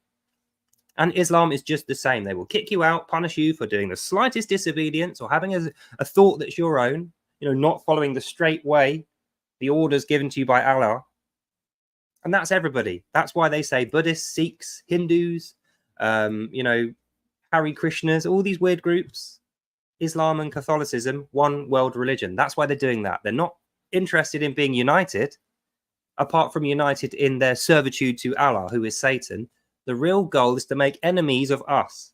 And Islam is just the same. They will kick you out, punish you for doing the slightest disobedience or having a thought that's your own, not following the straight way, the orders given to you by Allah. And that's everybody. That's why they say Buddhists, Sikhs, Hindus, Hare Krishnas, all these weird groups, Islam and Catholicism, one world religion. That's why they're doing that. They're not interested in being united, apart from united in their servitude to Allah, who is Satan. The real goal is to make enemies of us.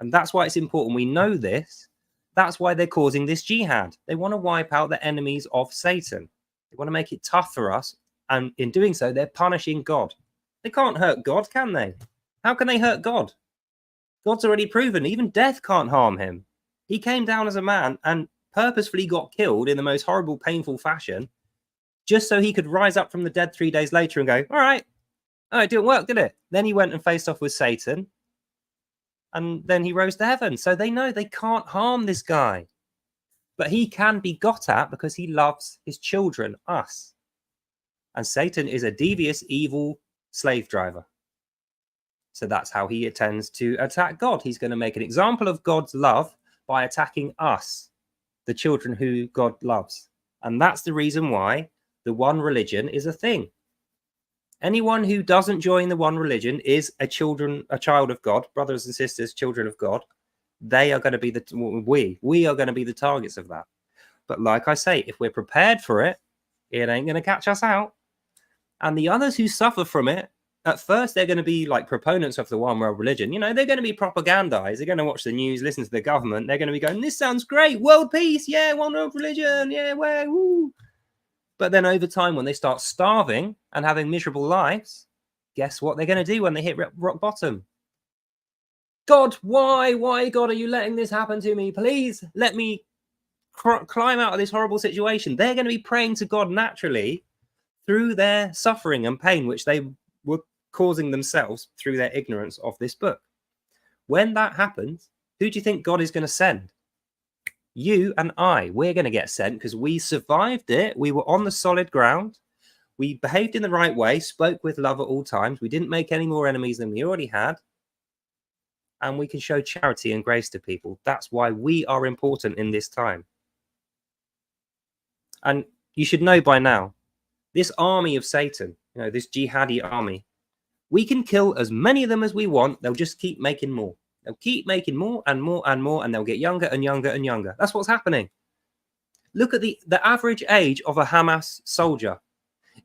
And that's why it's important we know this. That's why they're causing this jihad. They want to wipe out the enemies of Satan. They want to make it tough for us. And in doing so, they're punishing God. They can't hurt God, can they? How can they hurt God? God's already proven even death can't harm him. He came down as a man and purposefully got killed in the most horrible, painful fashion, just so he could rise up from the dead 3 days later and go, all right, oh, it didn't work, did it? Then he went and faced off with Satan, and then he rose to heaven. So they know they can't harm this guy. But he can be got at because he loves his children, us. And Satan is a devious, evil slave driver. So that's how he intends to attack God. He's going to make an example of God's love by attacking us, the children who God loves. And that's the reason why the one religion is a thing. Anyone who doesn't join the one religion is a child of God, brothers and sisters, children of God. They are going to be we are going to be the targets of that. But like I say, if we're prepared for it, it ain't going to catch us out. And the others who suffer from it, at first, they're going to be like proponents of the one world religion. They're going to be propagandized. They're going to watch the news, listen to the government. They're going to be going, this sounds great. World peace. Yeah, one world religion. Yeah, woo. But then over time, when they start starving and having miserable lives, guess what they're going to do when they hit rock bottom? God, why, God, are you letting this happen to me? Please let me climb out of this horrible situation. They're going to be praying to God naturally through their suffering and pain, which they were causing themselves through their ignorance of this book. When that happens, who do you think God is going to send? You and I. We're going to get sent because we survived it. We were on the solid ground. We behaved in the right way, spoke with love at all times. We didn't make any more enemies than we already had. And we can show charity and grace to people. That's why we are important in this time. And you should know by now, this army of Satan, this jihadi army, we can kill as many of them as we want. They'll just keep making more. They'll keep making more and more and more, and they'll get younger and younger and younger. That's what's happening. Look at the average age of a Hamas soldier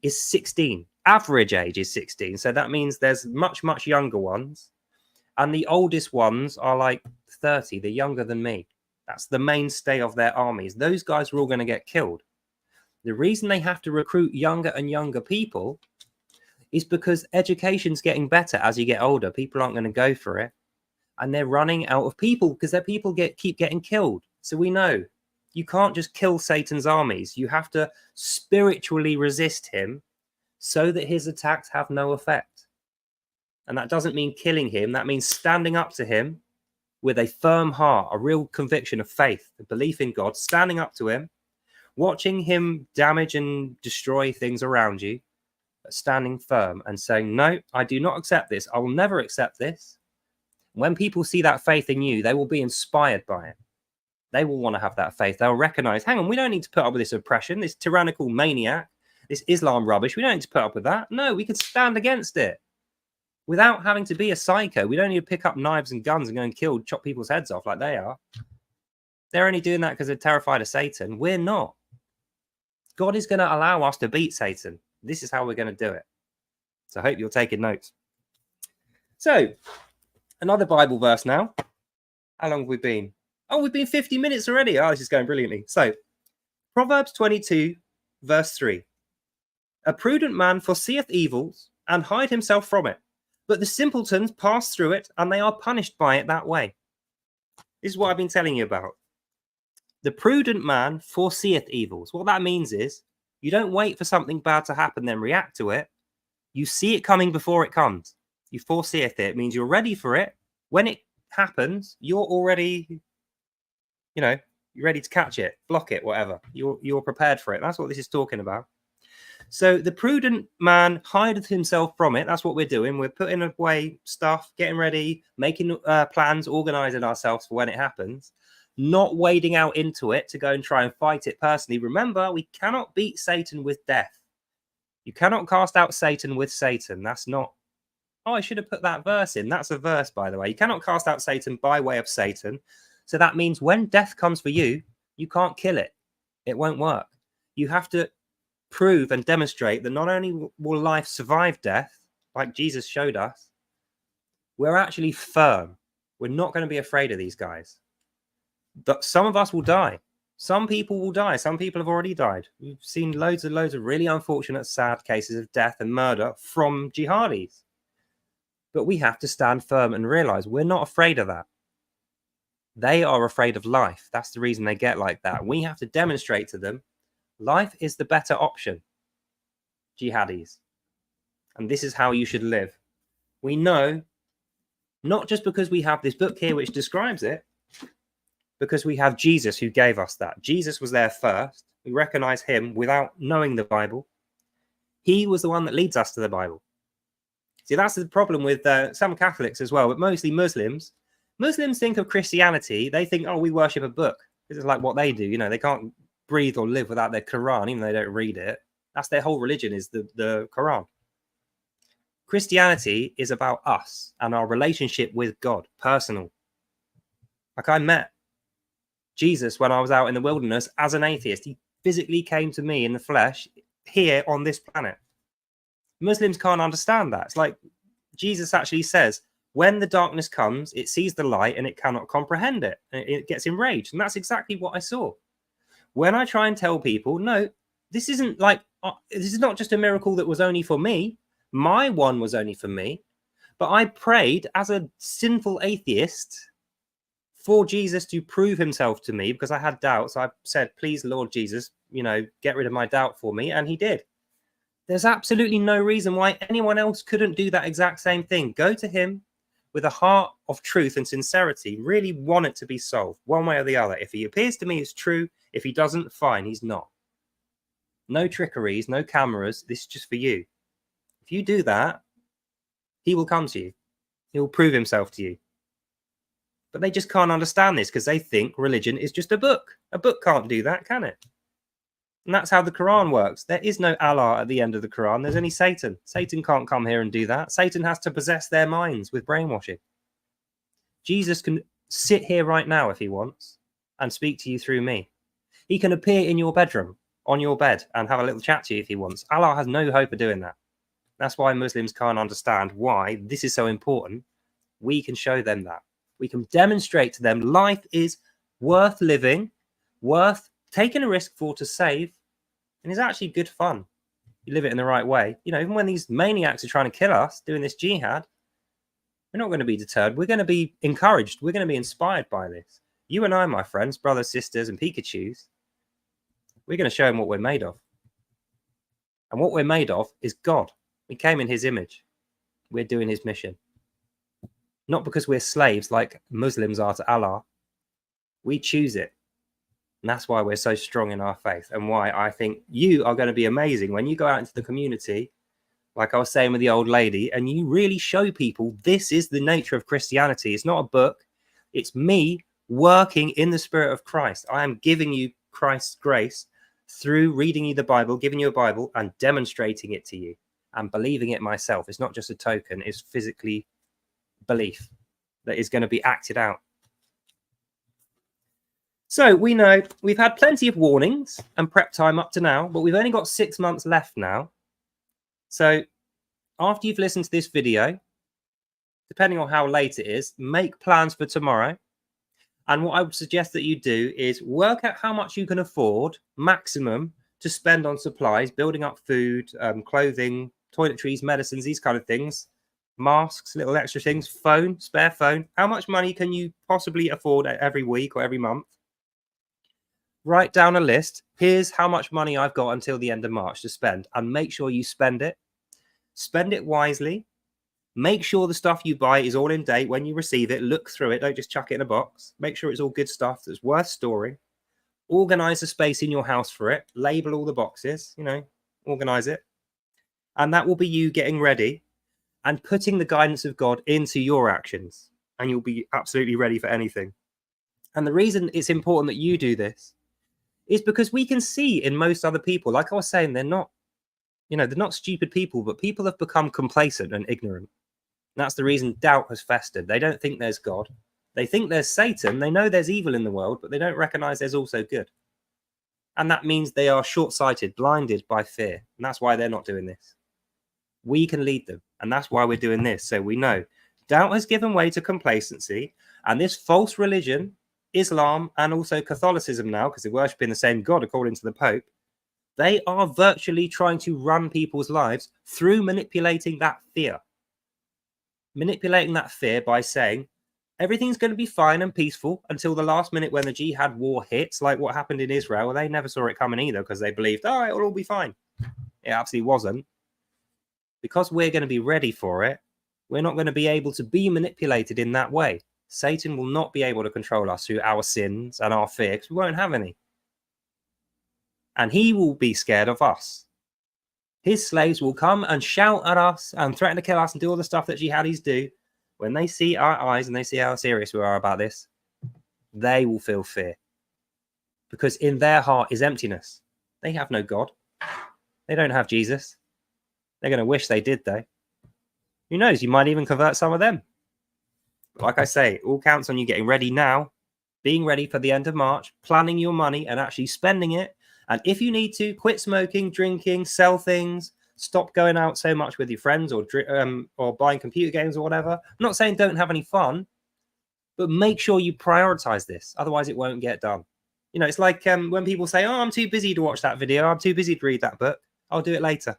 is 16. Average age is 16. So that means there's much, much younger ones. And the oldest ones are like 30. They're younger than me. That's the mainstay of their armies. Those guys are all going to get killed. The reason they have to recruit younger and younger people is because education's getting better as you get older. People aren't going to go for it. And they're running out of people because their people keep getting killed. So we know you can't just kill Satan's armies. You have to spiritually resist him so that his attacks have no effect. And that doesn't mean killing him. That means standing up to him with a firm heart, a real conviction of faith, a belief in God, standing up to him, watching him damage and destroy things around you, but standing firm and saying, no, I do not accept this. I will never accept this. When people see that faith in you, they will be inspired by it. They will want to have that faith. They'll recognize, hang on, we don't need to put up with this oppression, this tyrannical maniac, this Islam rubbish. We don't need to put up with that. No, we can stand against it without having to be a psycho. We don't need to pick up knives and guns and go and chop people's heads off like they are. They're only doing that because they're terrified of Satan. We're not. God is going to allow us to beat Satan. This is how we're going to do it. So I hope you're taking notes. So, another Bible verse now. How long have we been? Oh, we've been 50 minutes already. Oh, this is going brilliantly. So, Proverbs 22, verse 3. A prudent man foreseeth evils and hide himself from it, but the simpletons pass through it and they are punished by it that way. This is what I've been telling you about. The prudent man foreseeth evils. What that means is you don't wait for something bad to happen, then react to it. You see it coming before it comes. You foreseeth it. It means you're ready for it. When it happens, you're already, you're ready to catch it, block it, whatever. You're prepared for it. That's what this is talking about. So the prudent man hideth himself from it. That's what we're doing. We're putting away stuff, getting ready, making plans, organizing ourselves for when it happens, not wading out into it to go and try and fight it personally. Remember, we cannot beat Satan with death. You cannot cast out Satan with Satan. That's not... Oh, I should have put that verse in. That's a verse, by the way. You cannot cast out Satan by way of Satan. So that means when death comes for you, you can't kill it. It won't work. You have to prove and demonstrate that not only will life survive death, like Jesus showed us, we're actually firm. We're not going to be afraid of these guys. But some of us will die. Some people will die. Some people have already died. We've seen loads and loads of really unfortunate, sad cases of death and murder from jihadis. But we have to stand firm and realize we're not afraid of that. They are afraid of life. That's the reason they get like that. We have to demonstrate to them life is the better option, jihadis. And this is how you should live. We know, not just because we have this book here which describes it, because we have Jesus who gave us that. Jesus was there first. We recognize him without knowing the Bible. He was the one that leads us to the Bible. See, that's the problem with some Catholics as well, but mostly Muslims. Muslims think of Christianity, they think, oh, we worship a book. This is like what they do. They can't breathe or live without their Quran, even though they don't read it. That's their whole religion, is the Quran. Christianity is about us and our relationship with God, personal. Like I met Jesus when I was out in the wilderness as an atheist. He physically came to me in the flesh here on this planet. Muslims can't understand that. It's like Jesus actually says, when the darkness comes, it sees the light and it cannot comprehend it. It gets enraged. And that's exactly what I saw. When I try and tell people, no, this isn't like, this is not just a miracle that was only for me. My one was only for me. But I prayed as a sinful atheist for Jesus to prove himself to me because I had doubts. I said, please, Lord Jesus, get rid of my doubt for me. And he did. There's absolutely no reason why anyone else couldn't do that exact same thing. Go to him with a heart of truth and sincerity. Really want it to be solved one way or the other. If he appears to me, it's true. If he doesn't, fine, he's not. No trickeries, no cameras. This is just for you. If you do that, he will come to you. He will prove himself to you. But they just can't understand this because they think religion is just a book. A book can't do that, can it? And that's how the Quran works. There is no Allah at the end of the Quran. There's only Satan. Satan can't come here and do that. Satan has to possess their minds with brainwashing. Jesus can sit here right now if he wants and speak to you through me. He can appear in your bedroom, on your bed, and have a little chat to you if he wants. Allah has no hope of doing that. That's why Muslims can't understand why this is so important. We can show them that. We can demonstrate to them life is worth living, worth taking a risk for to save, and it's actually good fun. You live it in the right way. Even when these maniacs are trying to kill us, doing this jihad, we're not going to be deterred. We're going to be encouraged. We're going to be inspired by this. You and I, my friends, brothers, sisters, and Pikachus, we're going to show them what we're made of. And what we're made of is God. We came in his image. We're doing his mission. not because we're slaves like Muslims are to Allah. We choose it. And that's why we're so strong in our faith, and why I think you are going to be amazing when you go out into the community, like I was saying with the old lady, and you really show people this is the nature of Christianity. It's not a book. It's me working in the Spirit of Christ. I am giving you Christ's grace through reading you the Bible, giving you a Bible, and demonstrating it to you and believing it myself. It's not just a token. It's physically belief that is going to be acted out. So we know we've had plenty of warnings and prep time up to now, but we've only got 6 months left now. So after you've listened to this video, depending on how late it is, make plans for tomorrow. And what I would suggest that you do is work out how much you can afford maximum to spend on supplies, building up food, clothing, toiletries, medicines, these kind of things, masks, little extra things, phone, spare phone. How much money can you possibly afford every week or every month? Write down a list. Here's how much money I've got until the end of March to spend, and make sure you spend it. Spend it wisely. Make sure the stuff you buy is all in date when you receive it. Look through it. Don't just chuck it in a box. Make sure it's all good stuff that's worth storing. Organize a space in your house for it. Label all the boxes, organize it. And that will be you getting ready and putting the guidance of God into your actions. And you'll be absolutely ready for anything. And the reason it's important that you do this is because we can see in most other people, like I was saying, they're not stupid people, but people have become complacent and ignorant. And that's the reason doubt has festered. They don't think there's God. They think there's Satan. They know there's evil in the world, but they don't recognize there's also good. And that means they are short-sighted, blinded by fear. And that's why they're not doing this. We can lead them. And that's why we're doing this. So we know doubt has given way to complacency. And this false religion, Islam, and also Catholicism now, because they're worshipping the same God according to the Pope, they are virtually trying to run people's lives through manipulating that fear. Manipulating that fear by saying everything's going to be fine and peaceful until the last minute when the jihad war hits, like what happened in Israel. Well, they never saw it coming either because they believed, it'll all be fine. It absolutely wasn't. Because we're going to be ready for it, we're not going to be able to be manipulated in that way. Satan will not be able to control us through our sins and our fear because we won't have any. And he will be scared of us. His slaves will come and shout at us and threaten to kill us and do all the stuff that jihadis do. When they see our eyes and they see how serious we are about this, they will feel fear. Because in their heart is emptiness. They have no God. They don't have Jesus. They're going to wish they did, though. Who knows? You might even convert some of them. But like I say, it all counts on you getting ready now, being ready for the end of March, planning your money and actually spending it. And if you need to, quit smoking, drinking, sell things, stop going out so much with your friends or buying computer games or whatever. I'm not saying don't have any fun, but make sure you prioritize this. Otherwise, it won't get done. It's like when people say, I'm too busy to watch that video. I'm too busy to read that book. I'll do it later.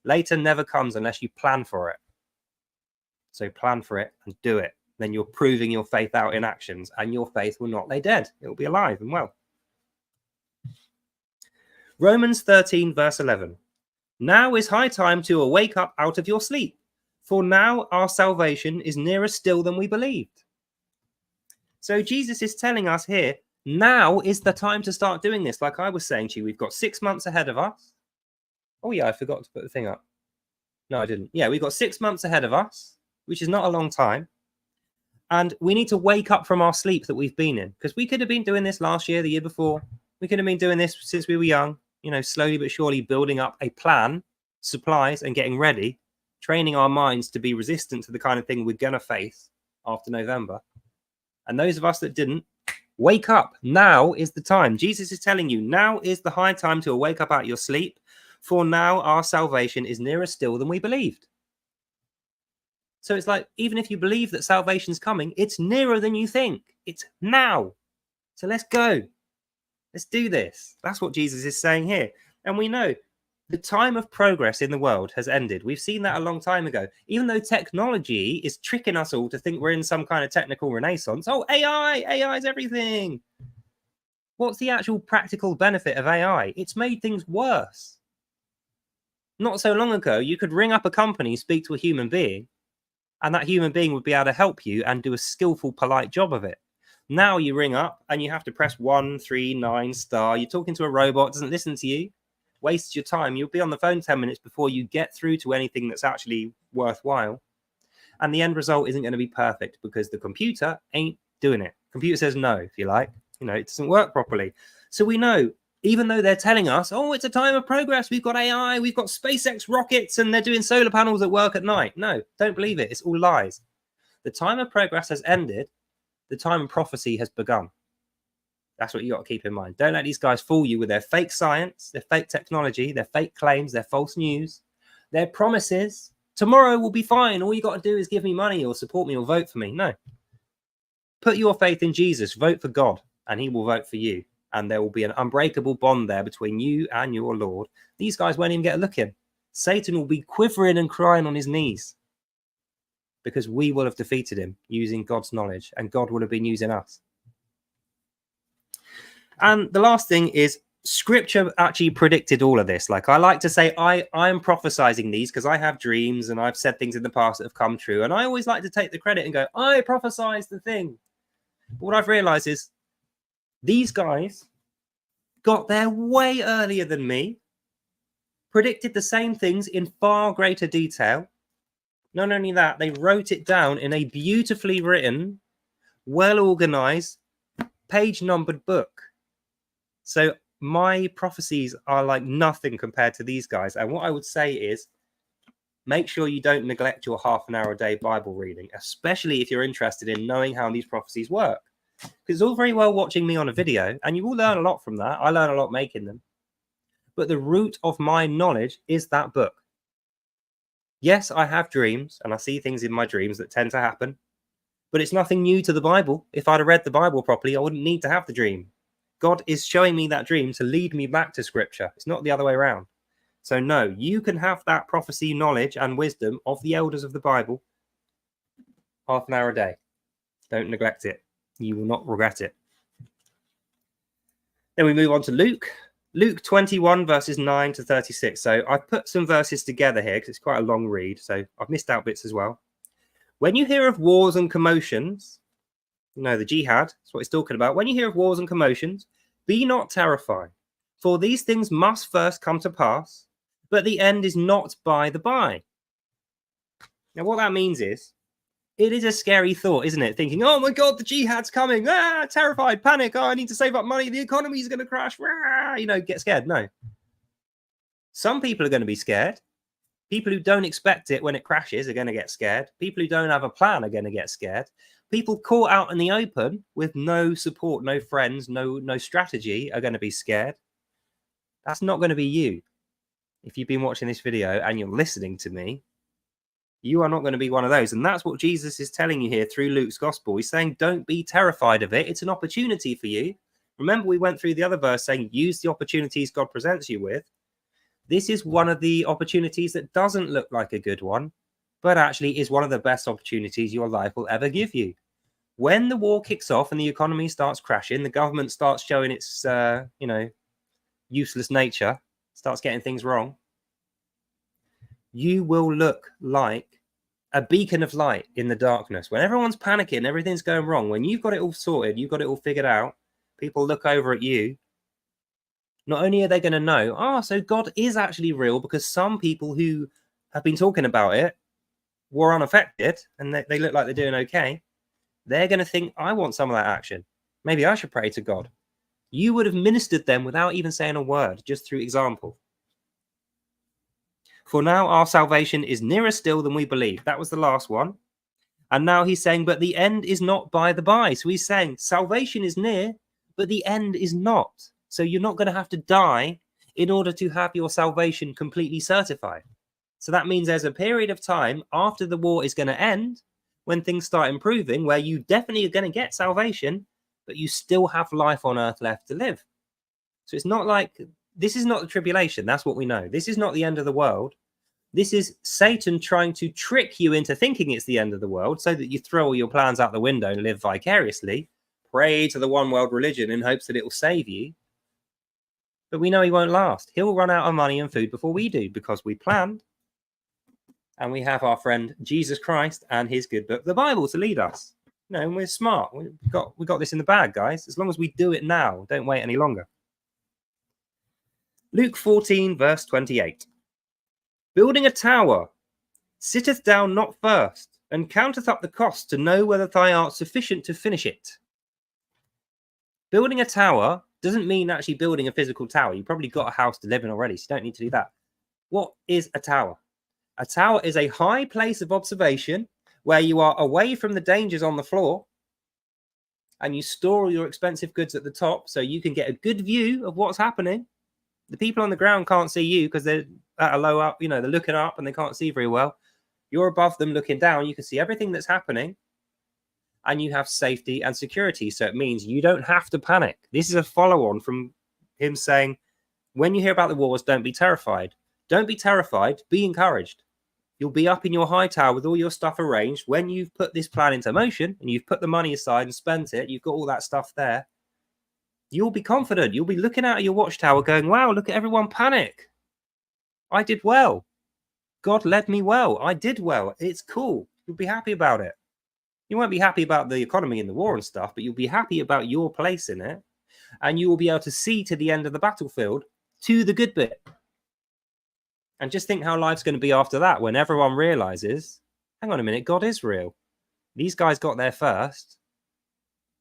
Later never comes unless you plan for it. So plan for it and do it. Then you're proving your faith out in actions, and your faith will not lay dead. It will be alive and well. Romans 13, verse 11. Now is high time to awake up out of your sleep, for now our salvation is nearer still than we believed. So Jesus is telling us here, now is the time to start doing this. Like I was saying to you, we've got 6 months ahead of us. Oh yeah, I forgot to put the thing up. No, I didn't. Yeah, we've got 6 months ahead of us, which is not a long time. And we need to wake up from our sleep that we've been in, because we could have been doing this last year, the year before. We could have been doing this since we were young, slowly but surely building up a plan, supplies, and getting ready, training our minds to be resistant to the kind of thing we're going to face after November. And those of us that didn't, wake up. Now is the time. Jesus is telling you, now is the high time to wake up out of your sleep, for now our salvation is nearer still than we believed. So it's like, even if you believe that salvation's coming, it's nearer than you think. It's now. So let's go. Let's do this. That's what Jesus is saying here. And we know the time of progress in the world has ended. We've seen that a long time ago. Even though technology is tricking us all to think we're in some kind of technical renaissance. Oh, AI is everything. What's the actual practical benefit of AI? It's made things worse. Not so long ago, you could ring up a company, speak to a human being, And that human being would be able to help you and do a skillful, polite job of it. Now you ring up and you have to press 139 star. You're talking to a robot, doesn't listen to you, wastes your time. You'll be on the phone 10 minutes before you get through to anything that's actually worthwhile. And the end result isn't going to be perfect because the computer ain't doing it. Computer says no, if you like. You know, it doesn't work properly. So we know, even though they're telling us, oh, it's a time of progress, we've got AI, we've got SpaceX rockets, and they're doing solar panels at work at night. No, don't believe it. It's all lies. The time of progress has ended. The time of prophecy has begun. That's what you got to keep in mind. Don't let these guys fool you with their fake science, their fake technology, their fake claims, their false news, their promises. Tomorrow will be fine. All you got to do is give me money or support me or vote for me. No. Put your faith in Jesus. Vote for God, and he will vote for you. And there will be an unbreakable bond there between you and your Lord. These guys won't even get a look in. Satan will be quivering and crying on his knees because we will have defeated him using God's knowledge, and God will have been using us. And the last thing is Scripture actually predicted all of this. Like I like to say, I am prophesizing these because I have dreams and I've said things in the past that have come true. And I always like to take the credit and go, I prophesized the thing. But what I've realized is these guys got there way earlier than me, predicted the same things in far greater detail. Not only that, they wrote it down in a beautifully written, well-organized, page-numbered book. So my prophecies are like nothing compared to these guys. And what I would say is, make sure you don't neglect your half an hour a day Bible reading, especially if you're interested in knowing how these prophecies work. Because it's all very well watching me on a video, and you will learn a lot from that. I learn a lot making them. But the root of my knowledge is that book. Yes, I have dreams, and I see things in my dreams that tend to happen. But it's nothing new to the Bible. If I'd have read the Bible properly, I wouldn't need to have the dream. God is showing me that dream to lead me back to Scripture. It's not the other way around. So no, you can have that prophecy knowledge and wisdom of the elders of the Bible half an hour a day. Don't neglect it. You will not regret it. Then we move on to Luke. Luke 21 verses 9 to 36. So I've put some verses together here because it's quite a long read. So I've missed out bits as well. When you hear of wars and commotions, you know, the jihad, that's what it's talking about. When you hear of wars and commotions, be not terrified, for these things must first come to pass, but the end is not by the by. Now, what that means is, it is a scary thought, isn't it? Thinking, oh my God, the jihad's coming. Terrified, panic. Oh, I need to save up money. The economy is going to crash. You know, get scared. No. Some people are going to be scared. People who don't expect it when it crashes are going to get scared. People who don't have a plan are going to get scared. People caught out in the open with no support, no friends, no strategy are going to be scared. That's not going to be you. If you've been watching this video and you're listening to me, you are not going to be one of those. And that's what Jesus is telling you here through Luke's gospel. He's saying, don't be terrified of it. It's an opportunity for you. Remember, we went through the other verse saying, use the opportunities God presents you with. This is one of the opportunities that doesn't look like a good one, but actually is one of the best opportunities your life will ever give you. When the war kicks off and the economy starts crashing, the government starts showing its, useless nature, starts getting things wrong, you will look like a beacon of light in the darkness. When everyone's panicking, everything's going wrong, when you've got it all sorted, you've got it all figured out, people look over at you. Not only are they going to know, so God is actually real, because some people who have been talking about it were unaffected and they look like they're doing okay. They're going to think, I want some of that action. Maybe I should pray to God. You would have ministered them without even saying a word, just through example. For now our salvation is nearer still than we believe. That was the last one. And now he's saying, but the end is not by the by. So he's saying salvation is near, but the end is not. So you're not going to have to die in order to have your salvation completely certified. So that means there's a period of time after the war is going to end, when things start improving, where you definitely are going to get salvation, but you still have life on earth left to live. So it's not like, this is not the tribulation. That's what we know. This is not the end of the world. This is Satan trying to trick you into thinking it's the end of the world so that you throw all your plans out the window and live vicariously, pray to the one world religion in hopes that it will save you. But we know he won't last. He'll run out of money and food before we do, because we planned. And we have our friend Jesus Christ and his good book, the Bible, to lead us. You know, and we're smart. We got this in the bag, guys. As long as we do it now, don't wait any longer. Luke 14, verse 28. Building a tower, sitteth down not first, and counteth up the cost to know whether thou art sufficient to finish it. Building a tower doesn't mean actually building a physical tower. You've probably got a house to live in already, so you don't need to do that. What is a tower? A tower is a high place of observation where you are away from the dangers on the floor, and you store all your expensive goods at the top so you can get a good view of what's happening. The people on the ground can't see you because they're at a low up, you know, they're looking up and they can't see very well. You're above them looking down. You can see everything that's happening, and you have safety and security. So it means you don't have to panic. This is a follow-on from him saying, when you hear about the wars, don't be terrified. Don't be terrified. Be encouraged. You'll be up in your high tower with all your stuff arranged. When you've put this plan into motion and you've put the money aside and spent it, you've got all that stuff there. You'll be confident. You'll be looking out at your watchtower going, wow, look at everyone panic. I did well. God led me well. I did well. It's cool. You'll be happy about it. You won't be happy about the economy and the war and stuff, but you'll be happy about your place in it. And you will be able to see to the end of the battlefield, to the good bit. And just think how life's going to be after that, when everyone realizes, hang on a minute, God is real. These guys got there first.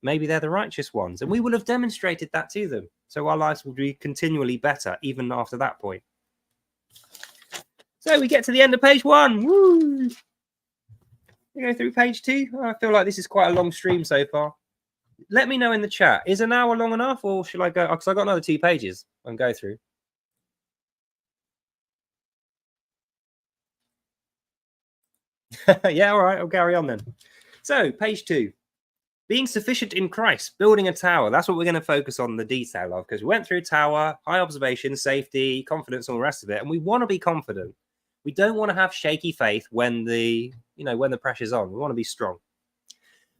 Maybe they're the righteous ones. And we will have demonstrated that to them. So our lives will be continually better, even after that point. So we get to the end of page 1. Woo! We go through page 2. I feel like this is quite a long stream so far. Let me know in the chat. Is an hour long enough, or should I go? Because I've got another 2 pages I can go through. Yeah, all right. I'll carry on then. So, page 2. Being sufficient in Christ, building a tower. That's what we're going to focus on the detail of, because we went through tower, high observation, safety, confidence, all the rest of it. And we want to be confident. We don't want to have shaky faith when the pressure's on. We want to be strong.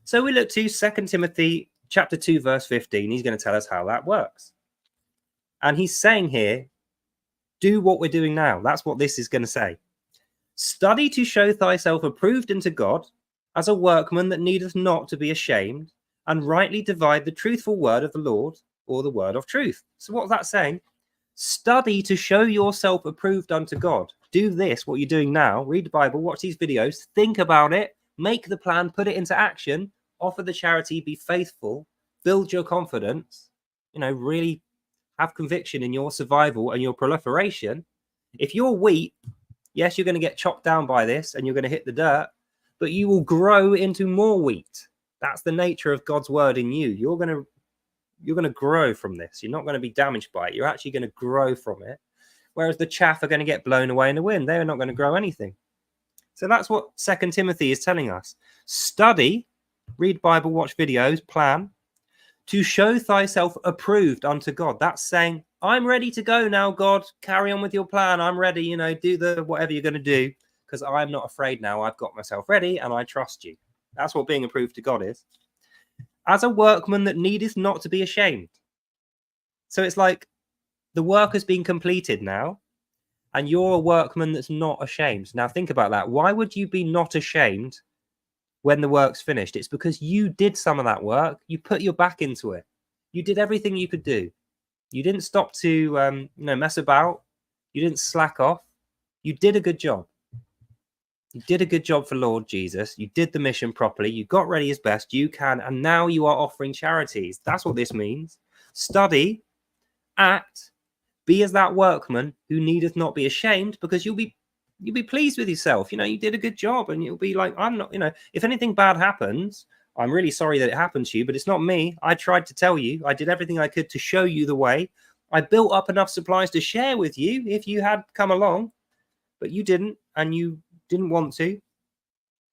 So we look to 2 Timothy chapter 2, verse 15. He's going to tell us how that works. And he's saying here, do what we're doing now. That's what this is going to say. Study to show thyself approved unto God, as a workman that needeth not to be ashamed, and rightly divide the truthful word of the Lord, or the word of truth. So what's that saying? Study to show yourself approved unto God. Do this, what you're doing now. Read the Bible, watch these videos, think about it, make the plan, put it into action, offer the charity, be faithful, build your confidence, really have conviction in your survival and your proliferation. If you're wheat, yes, you're going to get chopped down by this and you're going to hit the dirt, but you will grow into more wheat. That's the nature of God's word in you. You're going to grow from this. You're not going to be damaged by it. You're actually going to grow from it. Whereas the chaff are going to get blown away in the wind. They're not going to grow anything. So that's what 2 Timothy is telling us. Study, read Bible, watch videos, plan, to show thyself approved unto God. That's saying, I'm ready to go now, God. Carry on with your plan. I'm ready, do the whatever you're going to do, because I'm not afraid now. I've got myself ready and I trust you. That's what being approved to God is. As a workman that needeth not to be ashamed. So it's like the work has been completed now, and you're a workman that's not ashamed. Now think about that. Why would you be not ashamed when the work's finished? It's because you did some of that work. You put your back into it. You did everything you could do. You didn't stop to mess about. You didn't slack off. You did a good job. You did a good job for Lord Jesus. You did the mission properly. You got ready as best you can. And now you are offering charities. That's what this means. Study, act, be as that workman who needeth not be ashamed, because you'll be pleased with yourself. You did a good job, and you'll be like, I'm not, if anything bad happens, I'm really sorry that it happened to you, but it's not me. I tried to tell you. I did everything I could to show you the way. I built up enough supplies to share with you if you had come along, but you didn't, and you didn't want to.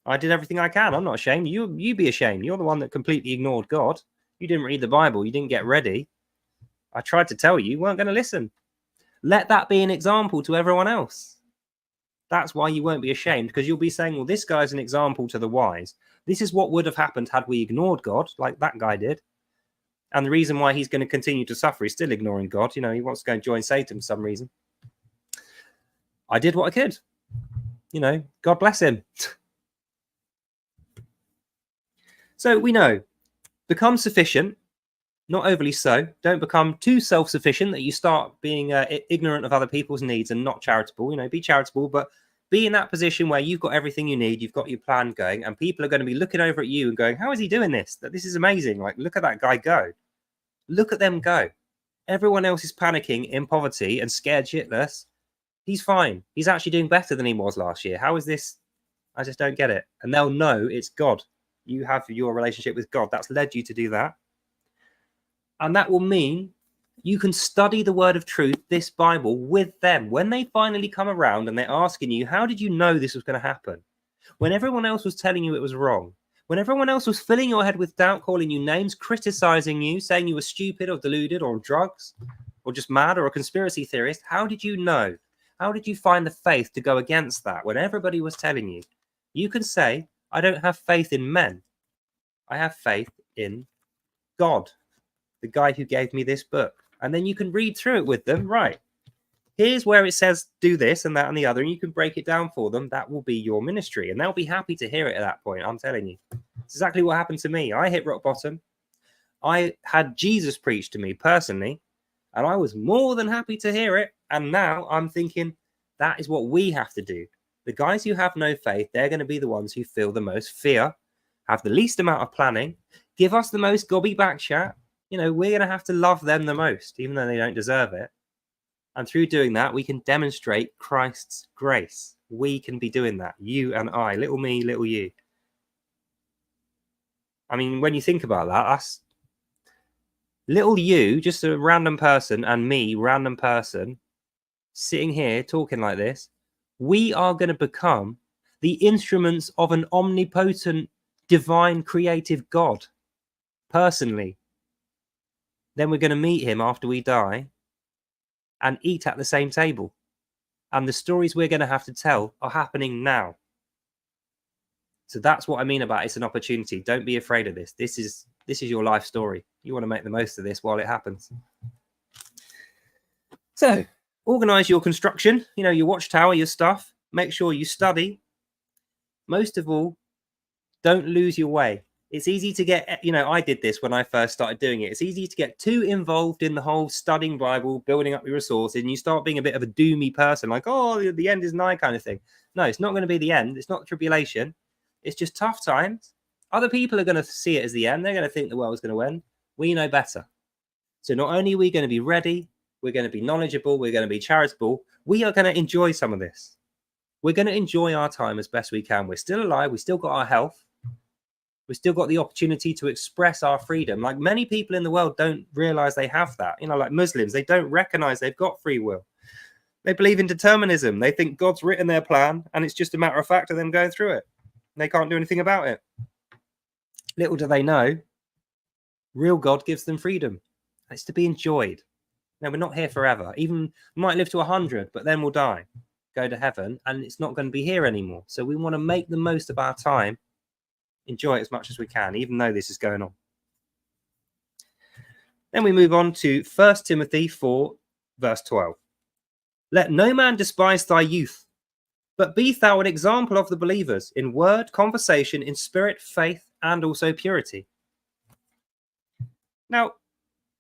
I did everything I can. I'm not ashamed. You be ashamed. You're the one that completely ignored God. You didn't read the Bible. You didn't get ready. I tried to tell you. You weren't going to listen. Let that be an example to everyone else. That's why you won't be ashamed, because you'll be saying, well, this guy's an example to the wise. This is what would have happened had we ignored God, like that guy did. And the reason why he's going to continue to suffer, he's still ignoring God. He wants to go and join Satan for some reason. I did what I could. God bless him. So we know, become sufficient, not overly so. Don't become too self-sufficient that you start being ignorant of other people's needs and not charitable. Be charitable, but be in that position where you've got everything you need, you've got your plan going, and people are going to be looking over at you and going, how is he doing this? This is amazing. Like, look at that guy go. Look at them go. Everyone else is panicking in poverty and scared shitless. He's fine. He's actually doing better than he was last year. How is this? I just don't get it. And they'll know it's God. You have your relationship with God. That's led you to do that. And that will mean you can study the word of truth, this Bible, with them. When they finally come around and they're asking you, how did you know this was going to happen? When everyone else was telling you it was wrong. When everyone else was filling your head with doubt, calling you names, criticizing you, saying you were stupid or deluded or on drugs or just mad or a conspiracy theorist, how did you know? How did you find the faith to go against that when everybody was telling you? You can say, I don't have faith in men. I have faith in God, the guy who gave me this book. And then you can read through it with them. Right. Here's where it says do this and that and the other, and you can break it down for them. That will be your ministry. And they'll be happy to hear it at that point. I'm telling you. It's exactly what happened to me. I hit rock bottom. I had Jesus preach to me personally, and I was more than happy to hear it. And now I'm thinking that is what we have to do. The guys who have no faith, they're going to be the ones who feel the most fear, have the least amount of planning, give us the most gobby back chat. We're going to have to love them the most, even though they don't deserve it. And through doing that, we can demonstrate Christ's grace. We can be doing that. You and I, little me, little you. I mean, when you think about that, that's little you, just a random person, and me, random person, sitting here talking like this. We are going to become the instruments of an omnipotent, divine, creative God, personally. Then we're going to meet him after we die and eat at the same table. And the stories we're going to have to tell are happening now. So that's what I mean about it's an opportunity. Don't be afraid of this. This is your life story. You want to make the most of this while it happens. So organize your construction, your watchtower, your stuff. Make sure you study. Most of all, don't lose your way. It's easy to get, I did this when I first started doing it. It's easy to get too involved in the whole studying Bible, building up your resources, and you start being a bit of a doomy person, like, oh, the end is nigh kind of thing. No, it's not going to be the end. It's not tribulation. It's just tough times. Other people are going to see it as the end. They're going to think the world is going to end. We know better. So not only are we going to be ready, we're going to be knowledgeable, we're going to be charitable, we are going to enjoy some of this. We're going to enjoy our time as best we can. We're still alive. We still got our health. We've still got the opportunity to express our freedom. Like, many people in the world don't realize they have that. Like Muslims, they don't recognize they've got free will. They believe in determinism. They think God's written their plan and it's just a matter of fact of them going through it. They can't do anything about it. Little do they know, real God gives them freedom. It's to be enjoyed. Now, we're not here forever. Even we might live to 100, but then we'll die, go to heaven, and it's not going to be here anymore. So we want to make the most of our time, enjoy it as much as we can, even though this is going on. Then we move on to 1 Timothy 4, verse 12. Let no man despise thy youth, but be thou an example of the believers in word, conversation, in spirit, faith, and also purity. Now,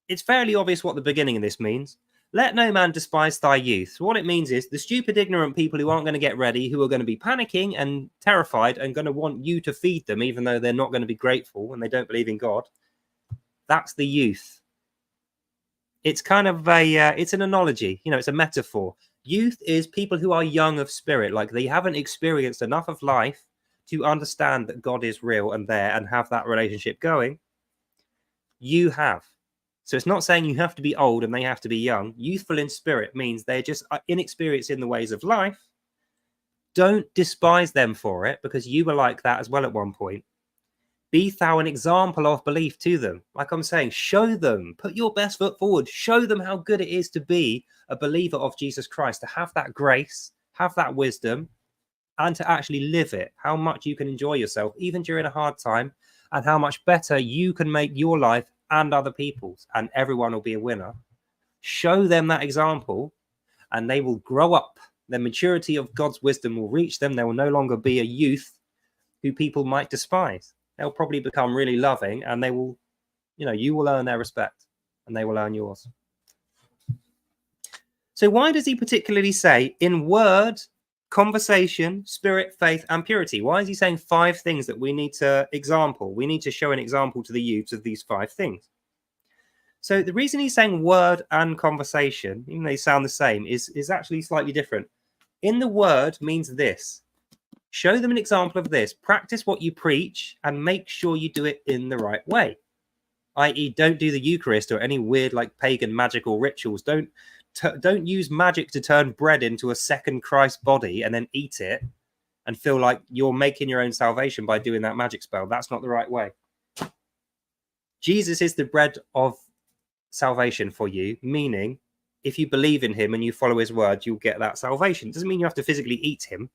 it's fairly obvious what the beginning of this means. Let no man despise thy youth. So what it means is the stupid, ignorant people who aren't going to get ready, who are going to be panicking and terrified and going to want you to feed them, even though they're not going to be grateful and they don't believe in God. That's the youth. It's kind of it's an analogy, it's a metaphor. Youth is people who are young of spirit, like they haven't experienced enough of life to understand that God is real and there and have that relationship going. You have. So it's not saying you have to be old and they have to be young. Youthful in spirit means they're just inexperienced in the ways of life. Don't despise them for it, because you were like that as well at one point. Be thou an example of belief to them. Like I'm saying, show them, put your best foot forward, show them how good it is to be a believer of Jesus Christ, to have that grace, have that wisdom, and to actually live it, how much you can enjoy yourself, even during a hard time, and how much better you can make your life and other people's, and everyone will be a winner. Show them that example, and they will grow up The maturity of God's wisdom will reach them. They will no longer be a youth who people might despise. They'll probably become really loving, and they will, you will earn their respect and they will earn yours. So why does he particularly say in word, conversation, spirit, faith, and purity? Why is he saying 5 things that we need to example? We need to show an example to the youths of these 5 things. So the reason he's saying word and conversation, even though they sound the same, is actually slightly different. In the word means this. Show them an example of this. Practice what you preach and make sure you do it in the right way. I.e., don't do the Eucharist or any weird like pagan magical rituals. Don't use magic to turn bread into a second Christ body and then eat it and feel like you're making your own salvation by doing that magic spell. That's not the right way. Jesus is the bread of salvation for you, meaning if you believe in him and you follow his word, you'll get that salvation. It doesn't mean you have to physically eat him.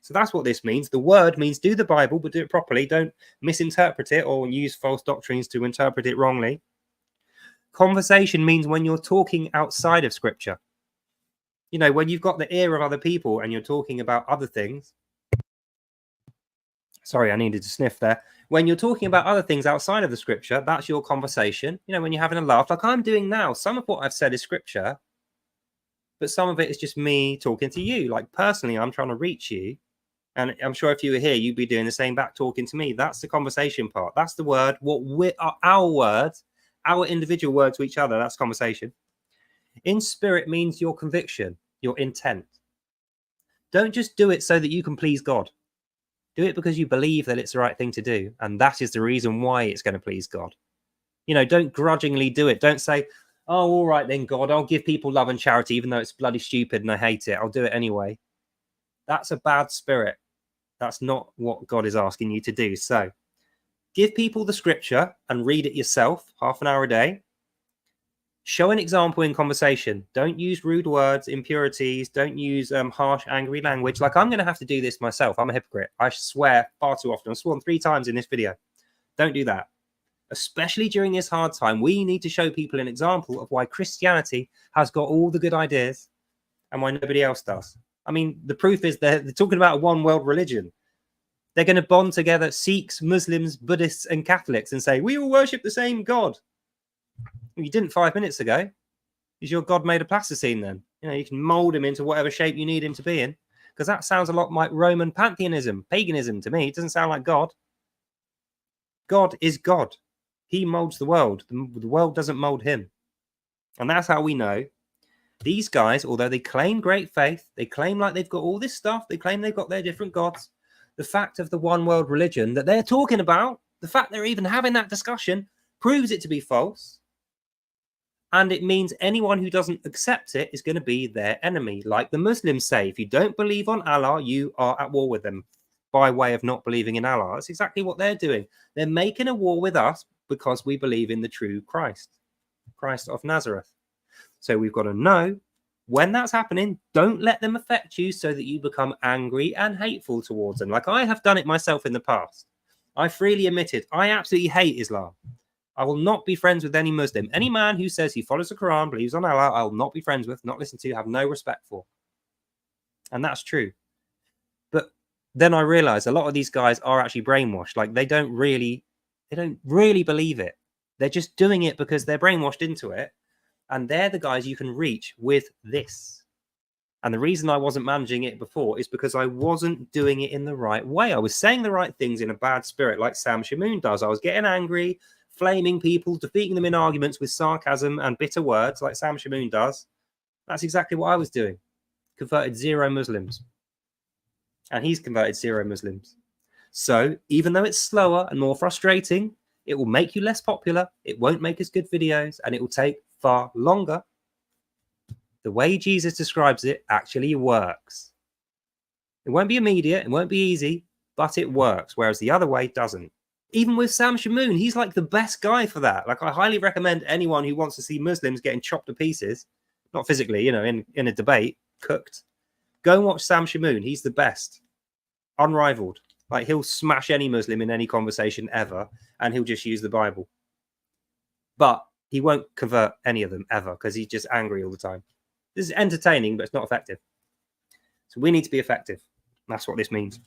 So that's what this means. The word means do the Bible, but do it properly. Don't misinterpret it or use false doctrines to interpret it wrongly. Conversation means when you're talking outside of scripture. When you've got the ear of other people and you're talking about other things. Sorry, I needed to sniff there. When you're talking about other things outside of the scripture, that's your conversation. When you're having a laugh, like I'm doing now. Some of what I've said is scripture, but some of it is just me talking to you. Like personally, I'm trying to reach you. And I'm sure if you were here, you'd be doing the same back, talking to me. That's the conversation part. That's the word. Our words, our individual word to each other. That's conversation. In spirit means your conviction, your intent. Don't just do it so that you can please God. Do it because you believe that it's the right thing to do. And that is the reason why it's going to please God. Don't grudgingly do it. Don't say, oh, all right then, God, I'll give people love and charity, even though it's bloody stupid and I hate it. I'll do it anyway. That's a bad spirit. That's not what God is asking you to do. So give people the scripture and read it yourself, half an hour a day. Show an example in conversation. Don't use rude words, impurities. Don't use harsh, angry language. Like I'm going to have to do this myself. I'm a hypocrite. I swear far too often. I've sworn 3 times in this video. Don't do that. Especially during this hard time, we need to show people an example of why Christianity has got all the good ideas and why nobody else does. I mean, the proof is they're talking about a one world religion. They're going to bond together Sikhs, Muslims, Buddhists, and Catholics and say, we all worship the same God. You didn't 5 minutes ago. Is your God made of plasticine then? You can mold him into whatever shape you need him to be in. Because that sounds a lot like Roman pantheism, paganism to me. It doesn't sound like God. God is God. He molds the world. The world doesn't mold him. And that's how we know these guys, although they claim great faith, they claim like they've got all this stuff, they claim they've got their different gods, the fact of the one world religion that they're talking about, the fact they're even having that discussion, proves it to be false. And it means anyone who doesn't accept it is going to be their enemy. Like the Muslims say, if you don't believe on Allah, you are at war with them by way of not believing in Allah. That's exactly what they're doing. They're making a war with us because we believe in the true Christ, Christ of Nazareth. So we've got to know when that's happening, don't let them affect you so that you become angry and hateful towards them. Like I have done it myself in the past. I freely admitted I absolutely hate Islam. I will not be friends with any Muslim. Any man who says he follows the Quran, believes on Allah, I will not be friends with, not listen to, have no respect for. And that's true. But then I realized a lot of these guys are actually brainwashed. Like they don't really believe it. They're just doing it because they're brainwashed into it. And they're the guys you can reach with this. And the reason I wasn't managing it before is because I wasn't doing it in the right way. I was saying the right things in a bad spirit like Sam Shamoon does. I was getting angry, flaming people, defeating them in arguments with sarcasm and bitter words like Sam Shamoon does. That's exactly what I was doing. Converted 0 Muslims. And he's converted 0 Muslims. So even though it's slower and more frustrating, it will make you less popular. It won't make as good videos and it will take far longer. The way Jesus describes it actually works. It won't be immediate, it won't be easy, but it works, whereas the other way doesn't. Even with Sam Shamoon, he's like the best guy for that. Like I highly recommend anyone who wants to see Muslims getting chopped to pieces, not physically, in a debate, cooked. Go and watch Sam Shamoon. He's the best. Unrivaled. Like he'll smash any Muslim in any conversation ever, and he'll just use the Bible. But he won't convert any of them ever because he's just angry all the time. This is entertaining, but it's not effective. So we need to be effective. That's what this means.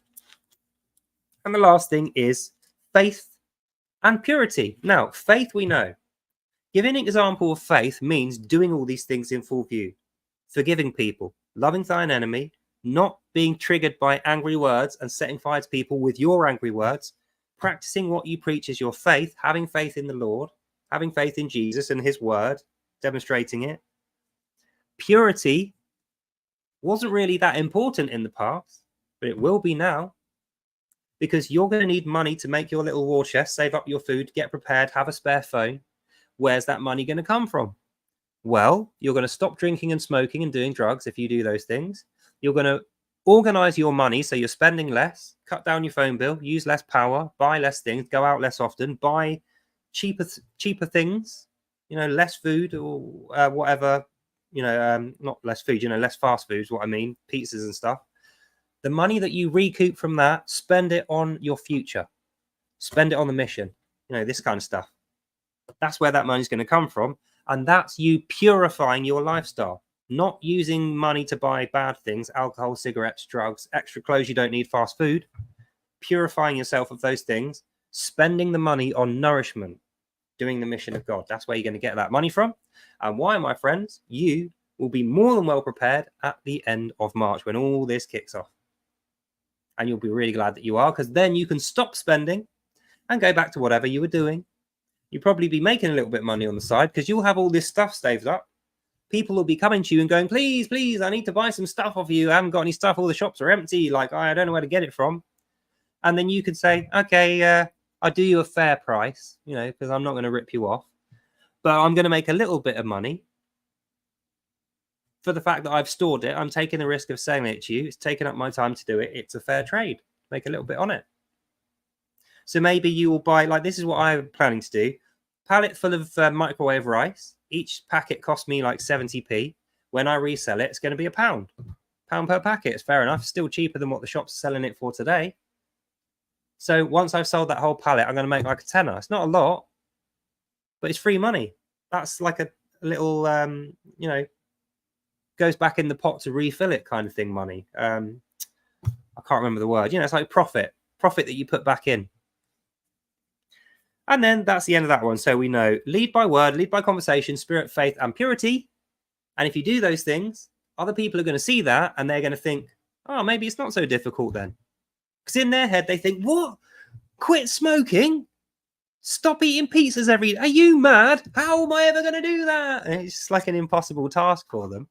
And the last thing is faith and purity. Now, faith we know. Giving an example of faith means doing all these things in full view. Forgiving people, loving thine enemy, not being triggered by angry words and setting fire to people with your angry words, practicing what you preach as your faith, having faith in the Lord, having faith in Jesus and his word, demonstrating it. Purity wasn't really that important in the past, but it will be now, because you're going to need money to make your little war chest, save up your food, get prepared, have a spare phone. Where's that money going to come from? Well, you're going to stop drinking and smoking and doing drugs if you do those things. You're going to organize your money so you're spending less, cut down your phone bill, use less power, buy less things, go out less often, buy cheaper things, less food or whatever, not less food, less fast foods, what I mean, pizzas and stuff. The money that you recoup from that, spend it on your future, spend it on the mission, this kind of stuff. That's where that money's going to come from. And that's you purifying your lifestyle, not using money to buy bad things, alcohol, cigarettes, drugs, extra clothes you don't need, fast food, purifying yourself of those things, spending the money on nourishment, doing the mission of God. That's where you're going to get that money from. And why, my friends, you will be more than well prepared at the end of March when all this kicks off. And you'll be really glad that you are, because then you can stop spending and go back to whatever you were doing. You'll probably be making a little bit of money on the side because you'll have all this stuff saved up. People will be coming to you and going, please, please, I need to buy some stuff off you. I haven't got any stuff. All the shops are empty. Like, I don't know where to get it from. And then you could say, okay, I'll do you a fair price, because I'm not going to rip you off. But I'm going to make a little bit of money for the fact that I've stored it. I'm taking the risk of selling it to you. It's taking up my time to do it. It's a fair trade. Make a little bit on it. So maybe you will buy, like this is what I'm planning to do. Pallet full of microwave rice. Each packet cost me like 70p. When I resell it, it's going to be £1. £1 per packet. It's fair enough. It's still cheaper than what the shop's selling it for today. So once I've sold that whole pallet, I'm going to make like a tenner. It's not a lot, but it's free money. That's like a little, goes back in the pot to refill it kind of thing money. I can't remember the word. It's like profit that you put back in. And then that's the end of that one. So we know lead by word, lead by conversation, spirit, faith, and purity. And if you do those things, other people are going to see that and they're going to think, oh, maybe it's not so difficult then. Because in their head, they think, what? Quit smoking? Stop eating pizzas every day? Are you mad? How am I ever going to do that? And it's just like an impossible task for them.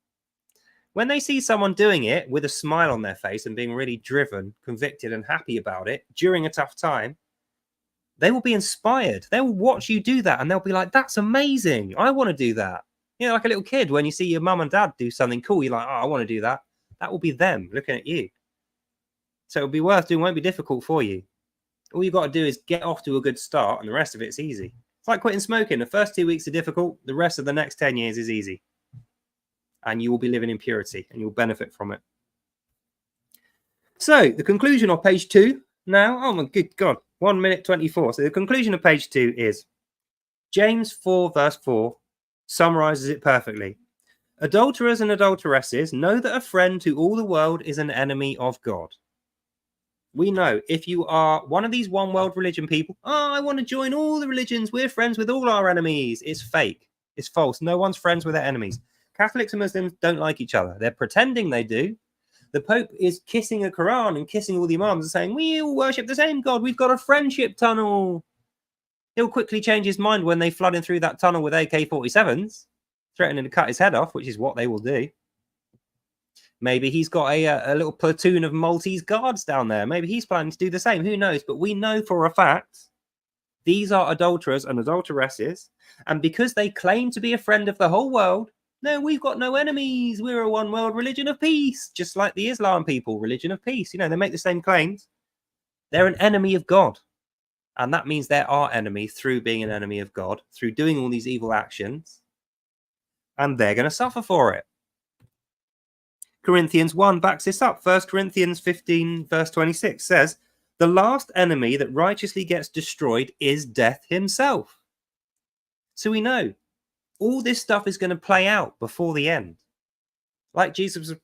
When they see someone doing it with a smile on their face and being really driven, convicted, and happy about it during a tough time, they will be inspired. They will watch you do that and they'll be like, that's amazing. I want to do that. Like a little kid, when you see your mum and dad do something cool, you're like, oh, I want to do that. That will be them looking at you. So it'll be worth doing, won't be difficult for you. All you've got to do is get off to a good start and the rest of it's easy. It's like quitting smoking. The first 2 weeks are difficult. The rest of the next 10 years is easy. And you will be living in purity and you'll benefit from it. So the conclusion of page 2 now, oh my good God, 1 minute 24. So the conclusion of page 2 is James 4 verse 4 summarizes it perfectly. Adulterers and adulteresses know that a friend to all the world is an enemy of God. We know if you are one of these one world religion people, I want to join all the religions. We're friends with all our enemies. It's fake. It's false. No one's friends with their enemies. Catholics and Muslims don't like each other. They're pretending they do. The Pope is kissing a Quran and kissing all the imams and saying, we all worship the same God. We've got a friendship tunnel. He'll quickly change his mind when they flood in through that tunnel with AK-47s, threatening to cut his head off, which is what they will do. Maybe he's got a little platoon of Maltese guards down there. Maybe he's planning to do the same. Who knows? But we know for a fact these are adulterers and adulteresses. And because they claim to be a friend of the whole world, no, we've got no enemies. We're a one world religion of peace, just like the Islam people, religion of peace. They make the same claims. They're an enemy of God. And that means they're our enemy through being an enemy of God, through doing all these evil actions. And they're going to suffer for it. Corinthians 1 backs this up. 1 Corinthians 15 verse 26 says, the last enemy that righteously gets destroyed is death himself. So we know all this stuff is going to play out before the end. Like Jesus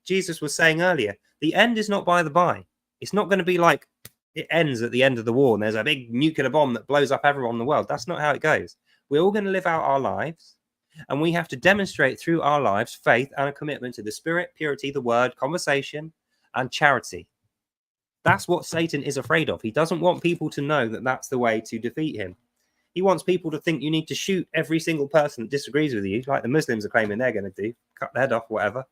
Jesus was saying earlier, the end is not by the by. It's not going to be like it ends at the end of the war and there's a big nuclear bomb that blows up everyone in the world. That's not how it goes. We're all going to live out our lives, and we have to demonstrate through our lives faith and a commitment to the Spirit, purity, the word, conversation, and charity. That's what Satan is afraid of. He doesn't want people to know that that's the way to defeat him. He wants people to think you need to shoot every single person that disagrees with you, like the Muslims are claiming they're going to do, cut their head off, whatever,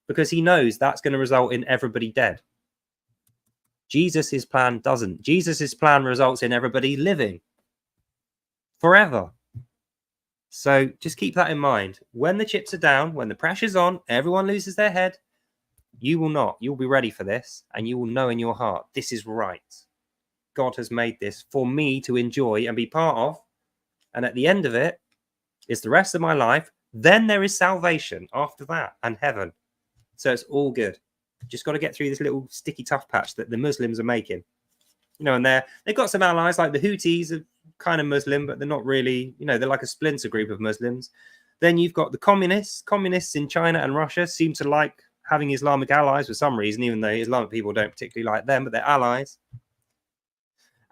because he knows that's going to result in everybody dead. Jesus' plan doesn't. Jesus' plan results in everybody living forever. So just keep that in mind. When the chips are down, when the pressure's on, everyone loses their head, you will not. You'll be ready for this, and you will know in your heart, this is right. God has made this for me to enjoy and be part of. And at the end of it is the rest of my life. Then there is salvation after that and heaven. So it's all good. Just got to get through this little sticky tough patch that the Muslims are making. You know, and they've got some allies, like the Houthis are kind of Muslim, but they're not really, you know, they're like a splinter group of Muslims. Then you've got the communists. Communists in China and Russia seem to like having Islamic allies for some reason, even though Islamic people don't particularly like them, but they're allies.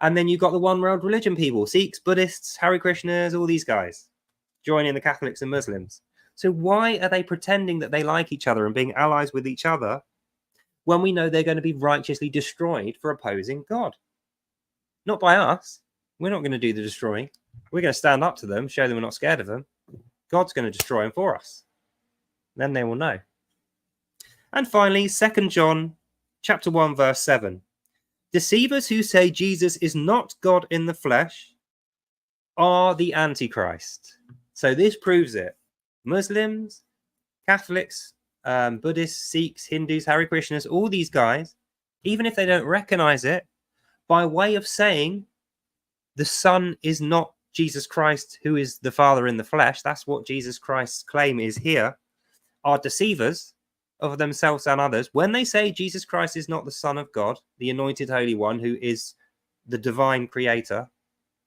And then you've got the one world religion people, Sikhs, Buddhists, Hare Krishnas, all these guys joining the Catholics and Muslims. So why are they pretending that they like each other and being allies with each other when we know they're going to be righteously destroyed for opposing God? Not by us. We're not going to do the destroying. We're going to stand up to them, show them we're not scared of them. God's going to destroy them for us. Then they will know. And finally, 2 John chapter 1, verse 7. Deceivers who say Jesus is not God in the flesh are the Antichrist. So this proves it. Muslims, Catholics, Buddhists, Sikhs, Hindus, Hare Krishnas, all these guys, even if they don't recognize it, by way of saying the Son is not Jesus Christ, who is the Father in the flesh, that's what Jesus Christ's claim is here, are deceivers of themselves and others. When they say Jesus Christ is not the Son of God, the anointed Holy One, who is the divine creator,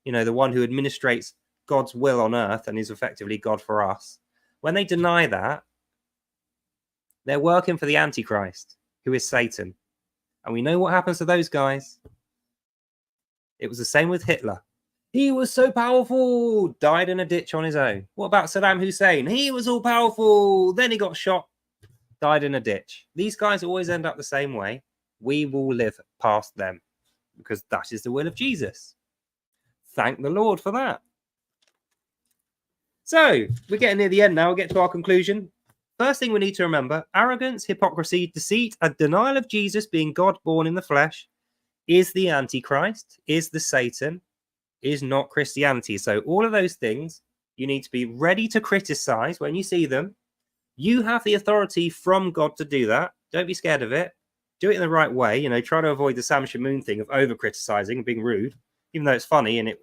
you know, the one who administrates God's will on earth and is effectively God for us, when they deny that, they're working for the Antichrist, who is Satan. And we know what happens to those guys. It was the same with Hitler. He was so powerful, died in a ditch on his own. What about Saddam Hussein? He was all powerful, then he got shot, died in a ditch. These guys always end up the same way. We will live past them because that is the will of Jesus. Thank the Lord for that. So we're getting near the end now. We'll get to our conclusion. First thing we need to remember, arrogance, hypocrisy, deceit, and denial of Jesus being God born in the flesh is the Antichrist, is the Satan, is not Christianity. So all of those things, you need to be ready to criticize when you see them. You have the authority from God to do that. Don't be scared of it. Do it in the right way. You know, try to avoid the Sam Shamoon thing of over-criticizing and being rude, even though it's funny and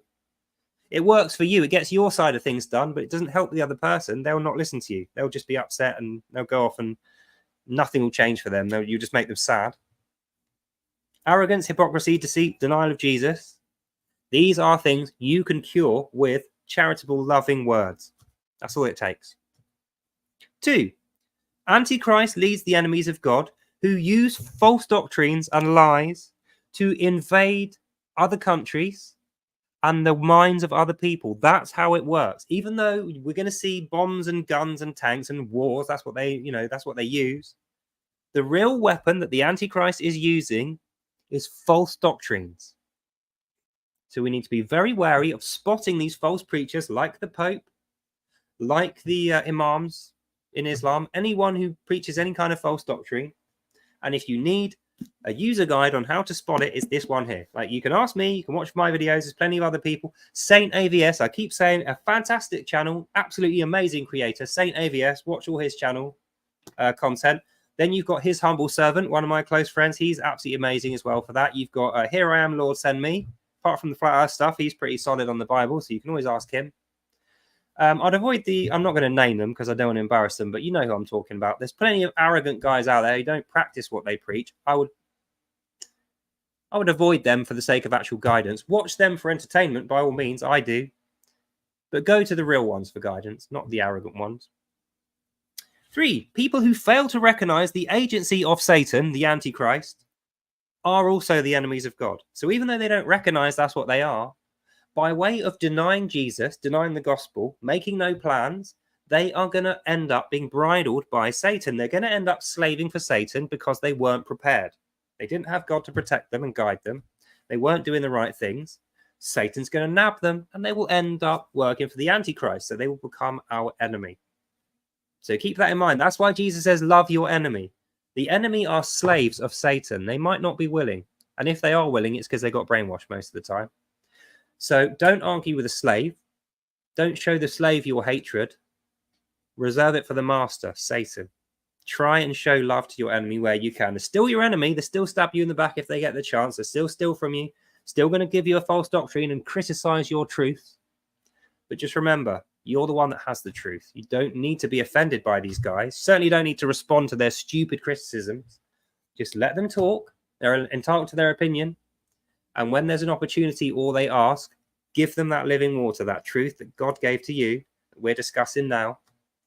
it works for you. It gets your side of things done, but it doesn't help the other person. They'll not listen to you. They'll just be upset and they'll go off and nothing will change for them. You just make them sad. Arrogance, hypocrisy, deceit, denial of Jesus. These are things you can cure with charitable, loving words. That's all it takes. 2, Antichrist leads the enemies of God who use false doctrines and lies to invade other countries and the minds of other people. That's how it works. Even though we're going to see bombs and guns and tanks and wars, that's what they use. The real weapon that the Antichrist is using is false doctrines. So we need to be very wary of spotting these false preachers like the Pope, like the imams in Islam, anyone who preaches any kind of false doctrine. And if you need a user guide on how to spot it, is this one here. Like, you can ask me, you can watch my videos, there's plenty of other people. Saint AVS, I keep saying, a fantastic channel, absolutely amazing creator. Saint AVS, watch all his channel content. Then you've got his humble servant, one of my close friends. He's absolutely amazing as well for that. You've got Here I Am, Lord Send Me. Apart from the flat earth stuff, he's pretty solid on the Bible, so you can always ask him. I'd avoid I'm not going to name them because I don't want to embarrass them, but you know who I'm talking about. There's plenty of arrogant guys out there who don't practice what they preach. I would avoid them for the sake of actual guidance. Watch them for entertainment, by all means, I do. But go to the real ones for guidance, not the arrogant ones. 3, people who fail to recognize the agency of Satan, the Antichrist, are also the enemies of God. So even though they don't recognize that's what they are, by way of denying Jesus, denying the gospel, making no plans, they are going to end up being bridled by Satan. They're going to end up slaving for Satan because they weren't prepared. They didn't have God to protect them and guide them. They weren't doing the right things. Satan's going to nab them, and they will end up working for the Antichrist. So they will become our enemy. So keep that in mind. That's why Jesus says, love your enemy. The enemy are slaves of Satan. They might not be willing. And if they are willing, it's because they got brainwashed most of the time. So don't argue with a slave. Don't show the slave your hatred. Reserve it for the master, Satan. Try and show love to your enemy where you can. They're still your enemy. They still stab you in the back if they get the chance. They still steal from you. Still going to give you a false doctrine and criticize your truth. But just remember, you're the one that has the truth. You don't need to be offended by these guys. Certainly don't need to respond to their stupid criticisms. Just let them talk. They're entitled to their opinion. And when there's an opportunity or they ask, give them that living water, that truth that God gave to you, that we're discussing now,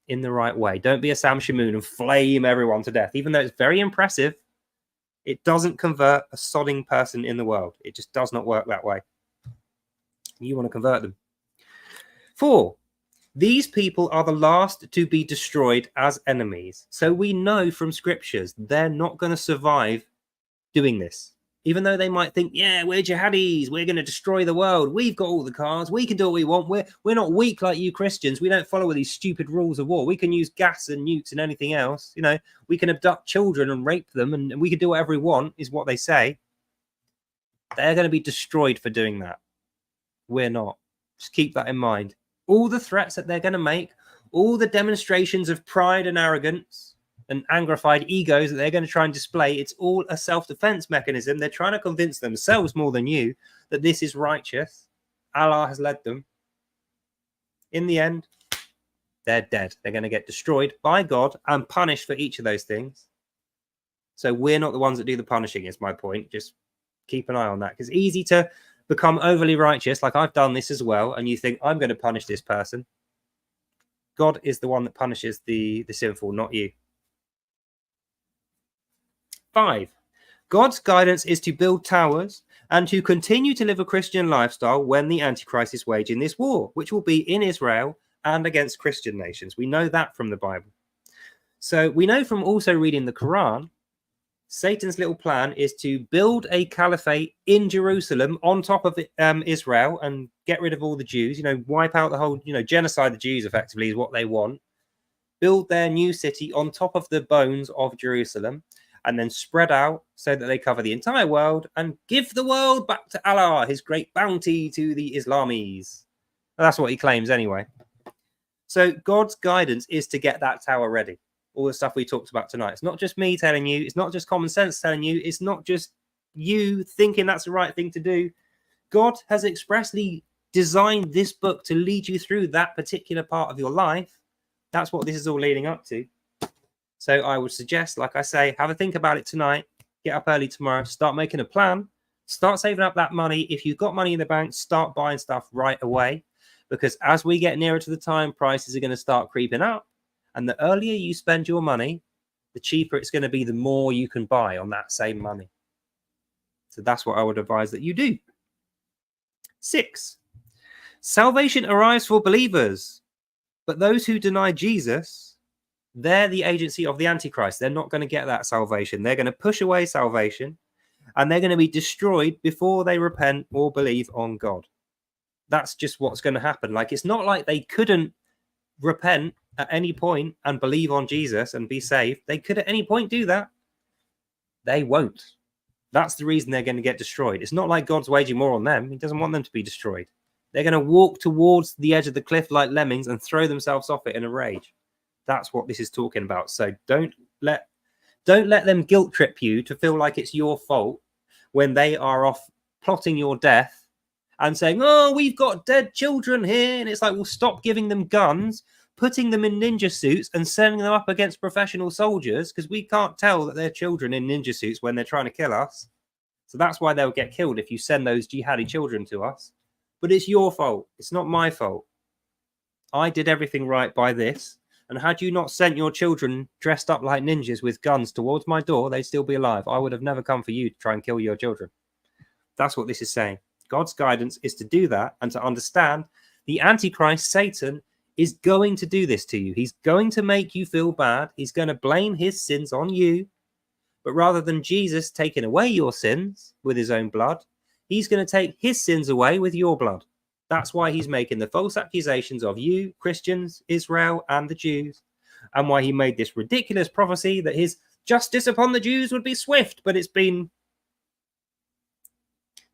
in the right way. Don't be a Sam Shamoon and flame everyone to death. Even though it's very impressive, it doesn't convert a sodding person in the world. It just does not work that way. You want to convert them. 4, these people are the last to be destroyed as enemies. So we know from scriptures they're not going to survive doing this. Even though they might think, yeah, we're jihadis, we're going to destroy the world, we've got all the cars, we can do what we want, we're not weak like you Christians, we don't follow all these stupid rules of war, we can use gas and nukes and anything else, you know, we can abduct children and rape them, and we can do whatever we want, is what they say. They're going to be destroyed for doing that. We're not. Just keep that in mind. All the threats that they're going to make, all the demonstrations of pride and arrogance, and angrified egos that they're going to try and display, it's all a self-defense mechanism. They're trying to convince themselves more than you that this is righteous. Allah has led them. In the end, they're dead. They're going to get destroyed by God and punished for each of those things. So we're not the ones that do the punishing, is my point. Just keep an eye on that. Because it's easy to become overly righteous, like I've done this as well, and you think, I'm going to punish this person. God is the one that punishes the sinful, not you. 5, God's guidance is to build towers and to continue to live a Christian lifestyle when the Antichrist is waging this war, which will be in Israel and against Christian nations. We know that from the Bible. So we know from also reading the Quran, Satan's little plan is to build a caliphate in Jerusalem on top of Israel and get rid of all the Jews, you know, wipe out the whole, you know, genocide the Jews effectively is what they want. Build their new city on top of the bones of Jerusalem, and then spread out so that they cover the entire world and give the world back to Allah, his great bounty to the Islamis. That's what he claims anyway. So God's guidance is to get that tower ready. All the stuff we talked about tonight. It's not just me telling you. It's not just common sense telling you. It's not just you thinking that's the right thing to do. God has expressly designed this book to lead you through that particular part of your life. That's what this is all leading up to. So I would suggest, like I say, have a think about it tonight. Get up early tomorrow. Start making a plan. Start saving up that money. If you've got money in the bank, start buying stuff right away. Because as we get nearer to the time, prices are going to start creeping up. And the earlier you spend your money, the cheaper it's going to be, the more you can buy on that same money. So that's what I would advise that you do. 6, salvation arrives for believers. But those who deny Jesus, they're the agency of the Antichrist. They're not going to get that salvation. They're going to push away salvation, and they're going to be destroyed before they repent or believe on God. That's just what's going to happen. Like, it's not like they couldn't repent at any point and believe on Jesus and be saved. They could at any point do that. They won't. That's the reason they're going to get destroyed. It's not like God's waging war on them. He doesn't want them to be destroyed. They're going to walk towards the edge of the cliff like lemmings and throw themselves off it in a rage. That's what this is talking about. So don't let them guilt trip you to feel like it's your fault when they are off plotting your death and saying, oh, we've got dead children here. And it's like, well, stop giving them guns, putting them in ninja suits and sending them up against professional soldiers, because we can't tell that they're children in ninja suits when they're trying to kill us. So that's why they'll get killed if you send those jihadi children to us. But it's your fault. It's not my fault. I did everything right by this. And had you not sent your children dressed up like ninjas with guns towards my door, they'd still be alive. I would have never come for you to try and kill your children. That's what this is saying. God's guidance is to do that and to understand the Antichrist, Satan, is going to do this to you. He's going to make you feel bad. He's going to blame his sins on you. But rather than Jesus taking away your sins with his own blood, he's going to take his sins away with your blood. That's why he's making the false accusations of you, Christians, Israel, and the Jews, and why he made this ridiculous prophecy that his justice upon the Jews would be swift, but it's been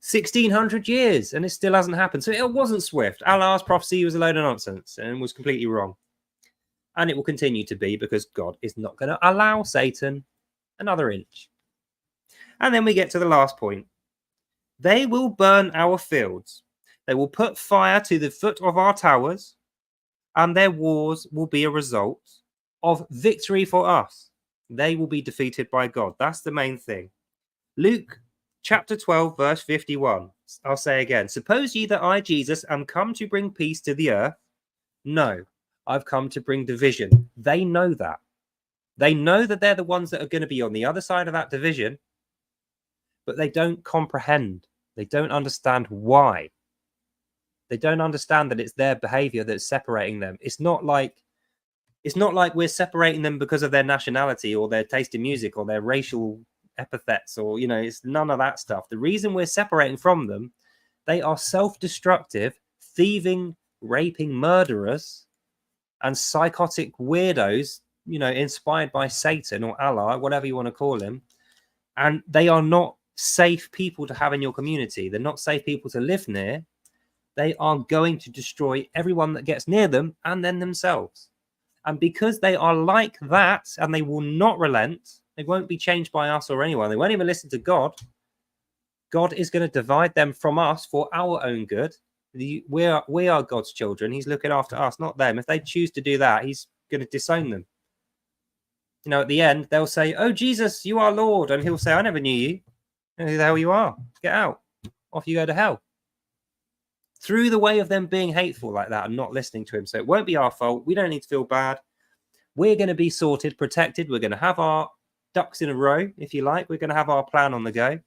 1600 years and it still hasn't happened. So it wasn't swift. Allah's prophecy was a load of nonsense and was completely wrong. And it will continue to be because God is not going to allow Satan another inch. And then we get to the last point. They will burn our fields. They will put fire to the foot of our towers, and their wars will be a result of victory for us. They will be defeated by God. That's the main thing. Luke chapter 12, verse 51. I'll say again. Suppose ye that I, Jesus, am come to bring peace to the earth? No, I've come to bring division. They know that. They know that they're the ones that are going to be on the other side of that division, but they don't comprehend. They don't understand why. They don't understand that it's their behavior that's separating them. It's not like we're separating them because of their nationality or their taste in music or their racial epithets or, it's none of that stuff. The reason we're separating from them, they are self-destructive, thieving, raping murderers and psychotic weirdos, inspired by Satan or Allah, whatever you want to call him. And they are not safe people to have in your community. They're not safe people to live near. They are going to destroy everyone that gets near them and then themselves. And because they are like that and they will not relent, they won't be changed by us or anyone. They won't even listen to God. God is going to divide them from us for our own good. We are God's children. He's looking after us, not them. If they choose to do that, he's going to disown them. At the end, they'll say, "Oh, Jesus, you are Lord." And he'll say, "I never knew you. I don't know who the hell you are. Get out. Off you go to hell." Through the way of them being hateful like that and not listening to him. So it won't be our fault. We don't need to feel bad. We're going to be sorted, protected. We're going to have our ducks in a row, if you like. We're going to have our plan on the go.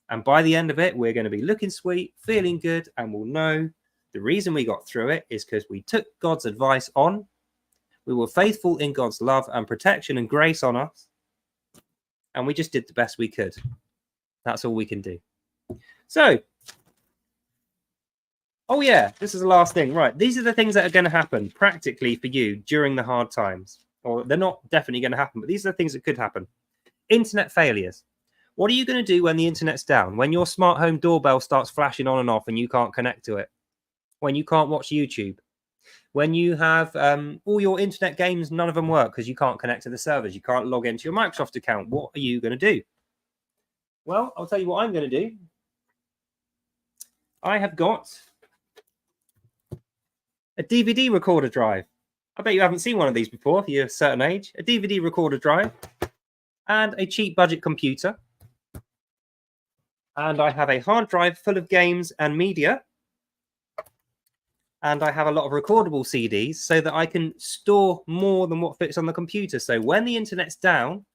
And by the end of it, we're going to be looking sweet, feeling good, and we'll know the reason we got through it is because we took God's advice on. We were faithful in God's love and protection and grace on us. And we just did the best we could. That's all we can do. So, oh yeah, this is the last thing. Right, these are the things that are going to happen practically for you during the hard times. Or they're not definitely going to happen, but these are the things that could happen. Internet failures. What are you going to do when the internet's down? When your smart home doorbell starts flashing on and off and you can't connect to it? When you can't watch YouTube? When you have all your internet games, none of them work because you can't connect to the servers. You can't log into your Microsoft account. What are you going to do? Well, I'll tell you what I'm going to do. I have got a DVD recorder drive. I bet you haven't seen one of these before if you're a certain age. A DVD recorder drive and a cheap budget computer. And I have a hard drive full of games and media. And I have a lot of recordable CDs so that I can store more than what fits on the computer. So when the internet's down,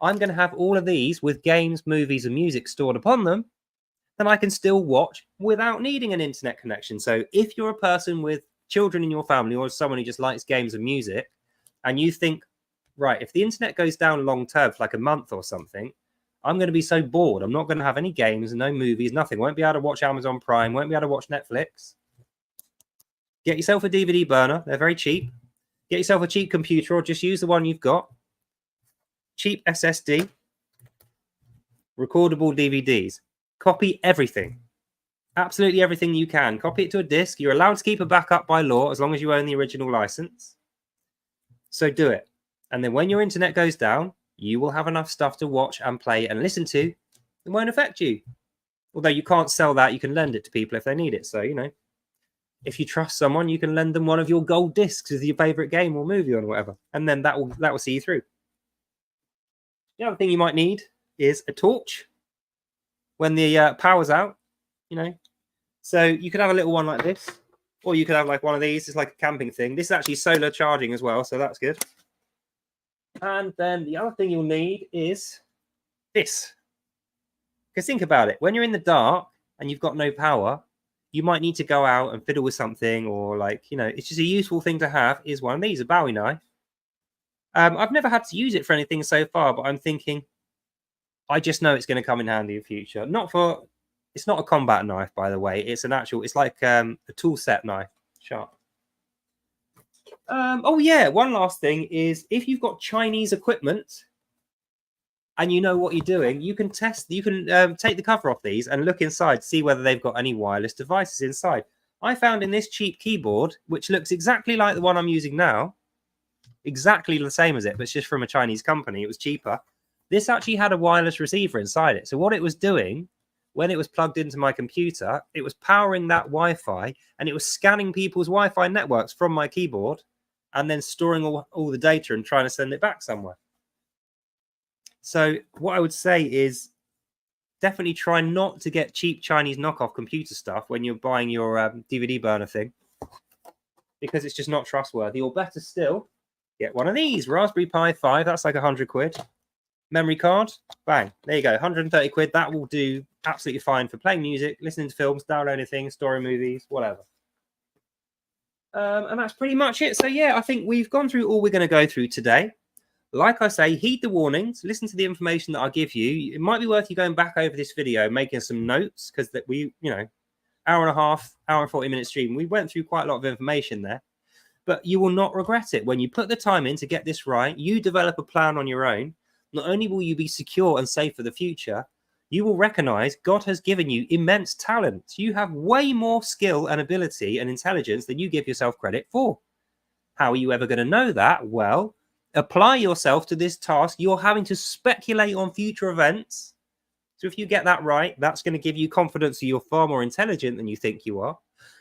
I'm going to have all of these with games, movies, and music stored upon them. Then I can still watch without needing an internet connection. So if you're a person with children in your family or someone who just likes games and music, and you think, right, if the internet goes down long term for like a month or something, I'm going to be so bored. I'm not going to have any games, no movies, nothing. Won't be able to watch Amazon Prime, won't be able to watch Netflix. Get yourself a DVD burner. They're very cheap. Get yourself a cheap computer or just use the one you've got. Cheap SSD. Recordable DVDs. Copy everything. Absolutely everything you can. Copy it to a disk. You're allowed to keep a backup by law as long as you own the original license. So do it. And then when your internet goes down, you will have enough stuff to watch and play and listen to. It won't affect you. Although you can't sell that, you can lend it to people if they need it. So, if you trust someone, you can lend them one of your gold discs with your favorite game or movie or whatever. And then that will see you through. The other thing you might need is a torch when the power's out, So you could have a little one like this. Or you could have like one of these. It's like a camping thing. This is actually solar charging as well, so that's good. And then the other thing you'll need is this. Because think about it. When you're in the dark and you've got no power, you might need to go out and fiddle with something, or like, you know, it's just a useful thing to have is one of these, a Bowie knife. I've never had to use it for anything so far, but I'm thinking, I just know it's going to come in handy in future. It's not a combat knife, by the way. It's an actual, it's like a tool set knife, sharp. Oh yeah, one last thing is if you've got Chinese equipment and you know what you're doing, you can take the cover off these and look inside, see whether they've got any wireless devices inside. I found in this cheap keyboard, which looks exactly like the one I'm using now, exactly the same as it, but it's just from a Chinese company. It was cheaper. This actually had a wireless receiver inside it. So what it was doing when it was plugged into my computer, it was powering that Wi-Fi and it was scanning people's Wi-Fi networks from my keyboard and then storing all the data and trying to send it back somewhere. So what I would say is definitely try not to get cheap Chinese knockoff computer stuff when you're buying your DVD burner thing, because it's just not trustworthy. Or better still, get one of these, Raspberry Pi 5. That's like 100 quid. Memory card, bang, there you go, 130 quid. That will do absolutely fine for playing music, listening to films, downloading things, storing movies, whatever. And that's pretty much it. So yeah, I think we've gone through all we're going to go through today. Like I say, heed the warnings, listen to the information that I give you. It might be worth you going back over this video, making some notes, because that we, you know, hour and a half, hour and 40-minute stream, we went through quite a lot of information there. But you will not regret it. When you put the time in to get this right, you develop a plan on your own. Not only will you be secure and safe for the future, you will recognize God has given you immense talent. You have way more skill and ability and intelligence than you give yourself credit for. How are you ever going to know that? Well, apply yourself to this task. You're having to speculate on future events. So if you get that right, that's going to give you confidence that you're far more intelligent than you think you are.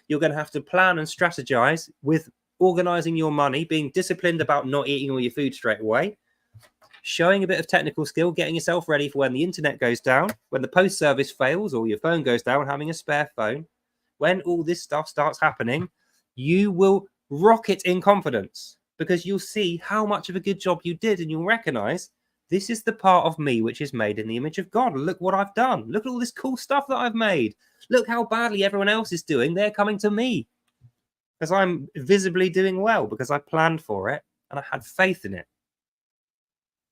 You're going to have to plan and strategize with organizing your money, being disciplined about not eating all your food straight away, showing a bit of technical skill, getting yourself ready for when the internet goes down, when the post service fails or your phone goes down, having a spare phone. When all this stuff starts happening, you will rocket in confidence because you'll see how much of a good job you did, and you'll recognize this is the part of me which is made in the image of God. Look what I've done. Look at all this cool stuff that I've made. Look how badly everyone else is doing. They're coming to me because I'm visibly doing well, because I planned for it and I had faith in it.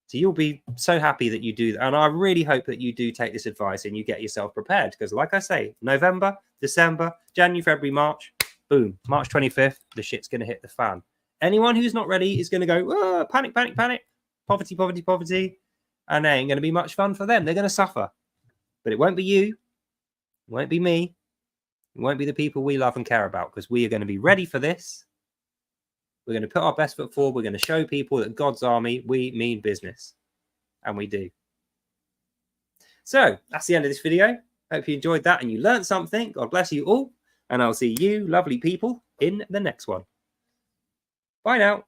So you'll be so happy that you do that. And I really hope that you do take this advice and you get yourself prepared. Because like I say, November, December, January, February, March, boom, March 25th, the shit's going to hit the fan. Anyone who's not ready is going to go, panic, panic, panic, poverty, poverty, poverty. And it ain't going to be much fun for them. They're going to suffer. But it won't be you. It won't be me. It won't be the people we love and care about, because we are going to be ready for this. We're going to put our best foot forward. We're going to show people that God's army, we mean business. And we do. So that's the end of this video. Hope you enjoyed that and you learned something. God bless you all. And I'll see you, lovely people, in the next one. Bye now.